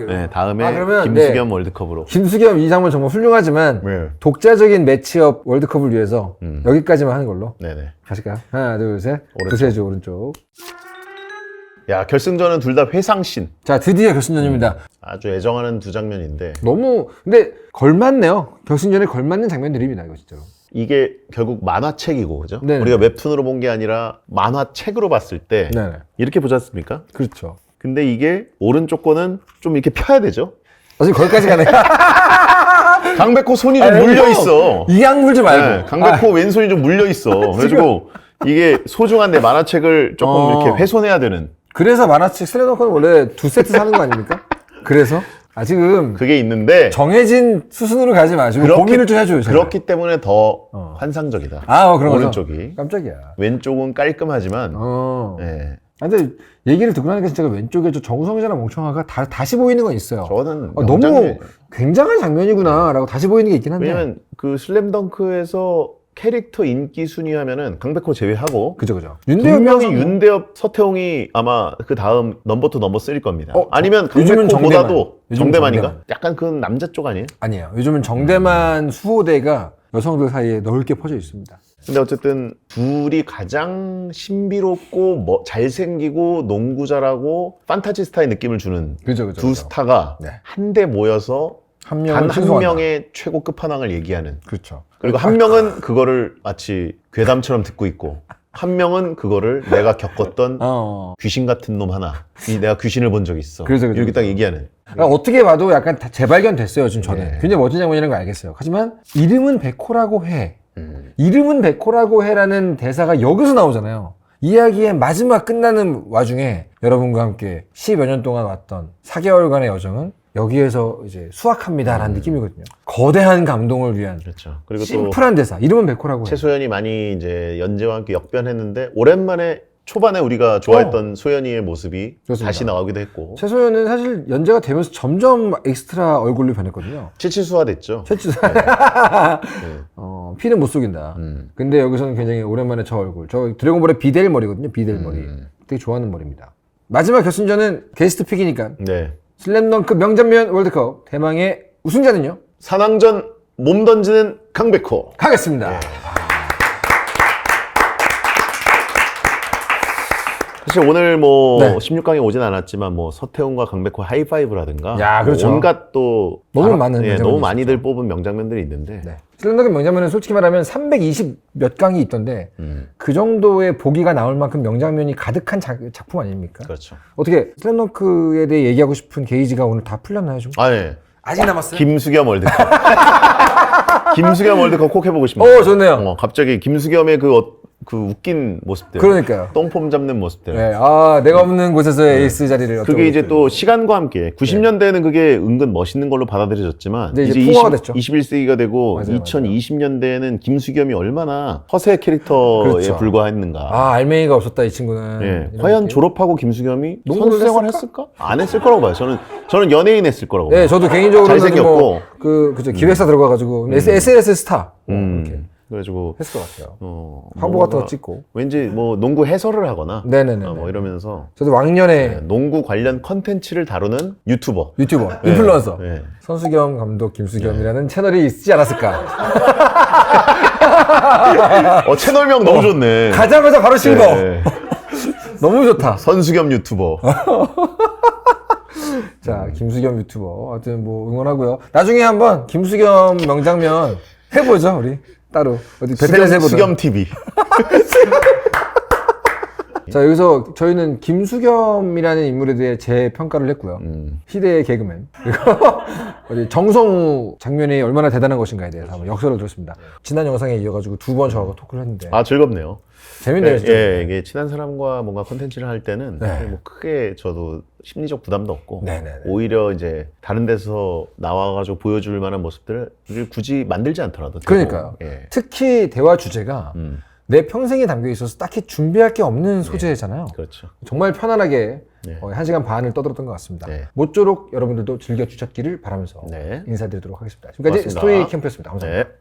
Speaker 2: 네, 다음에
Speaker 1: 그러면,
Speaker 2: 김수겸 월드컵으로.
Speaker 1: 김수겸 이 장면 정말 훌륭하지만
Speaker 2: 네.
Speaker 1: 독자적인 매치업 월드컵을 위해서 여기까지만 하는 걸로
Speaker 2: 네네.
Speaker 1: 가실까요? 하나, 둘, 셋.
Speaker 2: 오른쪽.
Speaker 1: 구세주 오른쪽.
Speaker 2: 야, 결승전은 둘 다 회상신.
Speaker 1: 자, 드디어 결승전입니다.
Speaker 2: 아주 애정하는 두 장면인데
Speaker 1: 근데 걸맞네요. 결승전에 걸맞는 장면들입니다, 이거 진짜로.
Speaker 2: 이게 결국 만화책이고, 그죠?
Speaker 1: 네네.
Speaker 2: 우리가 웹툰으로 본 게 아니라 만화책으로 봤을 때
Speaker 1: 네네.
Speaker 2: 이렇게 보지 않습니까?
Speaker 1: 그렇죠.
Speaker 2: 근데 이게 오른쪽 거는 좀 이렇게 펴야 되죠?
Speaker 1: 지금 거기까지 가네.
Speaker 2: 강백호 손이 좀 물려 있어.
Speaker 1: 이악 물지 말고.
Speaker 2: 네, 강백호 왼손이 좀 물려 있어. 그래가지고 이게 소중한 내 만화책을 조금 이렇게 훼손해야 되는.
Speaker 1: 그래서 만화책 슬램덩크는 원래 2세트 사는 거 아닙니까? 그래서 지금
Speaker 2: 그게 있는데
Speaker 1: 정해진 수순으로 가지 마시고 고민을 좀 해줘요. 제가.
Speaker 2: 그렇기 때문에 더 환상적이다.
Speaker 1: 그런
Speaker 2: 오른쪽이.
Speaker 1: 거죠. 깜짝이야.
Speaker 2: 왼쪽은 깔끔하지만. 네.
Speaker 1: 근데 얘기를 듣고 나니까 진짜 왼쪽에 저 정우성이잖아 멍청아가 다시 보이는 건 있어요.
Speaker 2: 저는
Speaker 1: 너무 굉장한 장면이구나라고 다시 보이는 게 있긴 한데.
Speaker 2: 왜냐면 그 슬램덩크에서 캐릭터 인기 순위 하면은 강백호 제외하고
Speaker 1: 그죠.
Speaker 2: 분명히 윤대엽, 서태웅이 아마 그 다음 넘버 2, 넘버 3일 겁니다. 아니면
Speaker 1: 요즘은
Speaker 2: 강백호보다도
Speaker 1: 정대만인가?
Speaker 2: 정대만인가? 약간 그 남자 쪽 아니에요?
Speaker 1: 아니에요. 요즘은 정대만 수호대가 여성들 사이에 넓게 퍼져 있습니다.
Speaker 2: 근데 어쨌든 둘이 가장 신비롭고 잘생기고 농구 잘하고 판타지스타의 느낌을 주는 두 스타가 한데 모여서 단 한 명의 최고 끝판왕을 얘기하는.
Speaker 1: 그렇죠.
Speaker 2: 그리고 한 명은 그거를 마치 괴담처럼 듣고 있고 한 명은 그거를 내가 겪었던 귀신 같은 놈 하나. 내가 귀신을 본 적이 있어. 이렇게 딱 얘기하는.
Speaker 1: 어떻게 봐도 약간 다 재발견 됐어요, 지금 저는. 굉장히 멋진 장면이라는 걸 알겠어요. 하지만 이름은 백호라고 해. 이름은 백호라고 해라는 대사가 여기서 나오잖아요. 이야기의 마지막 끝나는 와중에 여러분과 함께 10여 년 동안 왔던 4개월간의 여정은 여기에서 이제 수확합니다라는 느낌이거든요. 거대한 감동을 위한
Speaker 2: 그렇죠. 그리고
Speaker 1: 심플한 대사. 이름은 백호라고 해.
Speaker 2: 최소연이 많이 이제 연재와 함께 역변했는데 오랜만에 초반에 우리가 좋아했던 소연이의 모습이
Speaker 1: 그렇습니다.
Speaker 2: 다시 나오기도 했고
Speaker 1: 최소연은 사실 연재가 되면서 점점 엑스트라 얼굴로 변했거든요.
Speaker 2: 칠칠수화 됐죠.
Speaker 1: 최치사.
Speaker 2: 네.
Speaker 1: 피는 못 속인다. 근데 여기서는 굉장히 오랜만에 저 얼굴. 저 드래곤볼의 비델 머리거든요. 비델 머리. 되게 좋아하는 머리입니다. 마지막 결승전은 게스트 픽이니까
Speaker 2: 네.
Speaker 1: 슬램덩크 명장면 월드컵 대망의 우승자는요?
Speaker 2: 산왕전 몸 던지는 강백호.
Speaker 1: 가겠습니다.
Speaker 2: 사실 오늘 뭐
Speaker 1: 네.
Speaker 2: 16강에 오진 않았지만 뭐 서태웅과 강백호 하이파이브라든가
Speaker 1: 야, 그렇죠.
Speaker 2: 뭐 온갖 또
Speaker 1: 너무 많은
Speaker 2: 너무
Speaker 1: 명장면이
Speaker 2: 많이들 뽑은 명장면들이 있는데
Speaker 1: 네. 슬램덩크 명장면은 솔직히 말하면 320 몇 강이 있던데 그 정도의 보기가 나올 만큼 명장면이 가득한 작품 아닙니까?
Speaker 2: 그렇죠.
Speaker 1: 어떻게 슬램덩크에 대해 얘기하고 싶은 게이지가 오늘 다 풀렸나요 좀?
Speaker 2: 아 예.
Speaker 1: 아직 남았어요?
Speaker 2: 김수겸 월드컵. 김수겸 월드컵 꼭 해보고 싶네요.
Speaker 1: 좋네요.
Speaker 2: 갑자기 김수겸의 그 웃긴 모습들.
Speaker 1: 그러니까요.
Speaker 2: 똥폼 잡는 모습들.
Speaker 1: 네, 내가 없는 곳에서의 에이스 자리를 어떤
Speaker 2: 그게 이제
Speaker 1: 것들이.
Speaker 2: 또 시간과 함께 90년대에는 그게 은근 멋있는 걸로 받아들여졌지만
Speaker 1: 네, 이제 통화가 됐죠.
Speaker 2: 21세기가 되고
Speaker 1: 맞아요,
Speaker 2: 2020년대에는 김수겸이 얼마나 허세 캐릭터에
Speaker 1: 그렇죠.
Speaker 2: 불과했는가.
Speaker 1: 알맹이가 없었다 이 친구는.
Speaker 2: 예.
Speaker 1: 이런
Speaker 2: 과연
Speaker 1: 느낌?
Speaker 2: 졸업하고 김수겸이
Speaker 1: 농구를
Speaker 2: 선수 생활 했을까? 안 했을 거라고 봐요. 저는 연예인 했을 거라고 봐요.
Speaker 1: 네, 저도 개인적으로는
Speaker 2: 잘생겼고.
Speaker 1: 그죠 기획사 들어가가지고 SNS 스타 이렇게
Speaker 2: 그래가지고
Speaker 1: 했을 것 같아요.
Speaker 2: 뭔가
Speaker 1: 황보 같은 거 찍고.
Speaker 2: 왠지 뭐 농구 해설을 하거나
Speaker 1: 네네네.
Speaker 2: 뭐 이러면서
Speaker 1: 저도 왕년에
Speaker 2: 농구 관련 컨텐츠를 다루는 유튜버.
Speaker 1: 유튜버, 인플루언서,
Speaker 2: 네.
Speaker 1: 선수겸 감독 김수겸이라는 채널이 있지 않았을까.
Speaker 2: 채널명 너무 좋네.
Speaker 1: 가자마자 바로 신거.
Speaker 2: 네.
Speaker 1: 너무 좋다.
Speaker 2: 선수겸 유튜버.
Speaker 1: 자, 김수겸 유튜버. 하여튼 뭐 응원하고요. 나중에 한번 김수겸 명장면 해보죠, 우리. 따로. 어디 베텔에서 해보자.
Speaker 2: 수겸 TV.
Speaker 1: 자, 여기서 저희는 김수겸이라는 인물에 대해 재평가를 했고요. 희대의 개그맨. 그리고 어디 정성우 장면이 얼마나 대단한 것인가에 대해서 한번 역설을 들었습니다. 지난 영상에 이어가지고 두 번 저하고 토크를 했는데.
Speaker 2: 즐겁네요.
Speaker 1: 재밌네요, 진짜.
Speaker 2: 예, 이게 친한 사람과 뭔가 콘텐츠를 할 때는
Speaker 1: 네.
Speaker 2: 뭐 크게 저도 심리적 부담도 없고
Speaker 1: 네네네.
Speaker 2: 오히려 이제 다른 데서 나와가지고 보여줄 만한 모습들을 굳이 만들지 않더라도 되고.
Speaker 1: 그러니까요.
Speaker 2: 예.
Speaker 1: 특히 대화 주제가 내 평생에 담겨 있어서 딱히 준비할 게 없는 소재잖아요.
Speaker 2: 그렇죠.
Speaker 1: 정말 편안하게
Speaker 2: 네.
Speaker 1: 1시간 반을 떠들었던 것 같습니다.
Speaker 2: 네.
Speaker 1: 모쪼록 여러분들도 즐겨주셨기를 바라면서
Speaker 2: 네.
Speaker 1: 인사드리도록 하겠습니다. 지금까지
Speaker 2: 고맙습니다.
Speaker 1: 스토리 캠프였습니다. 감사합니다.
Speaker 2: 네.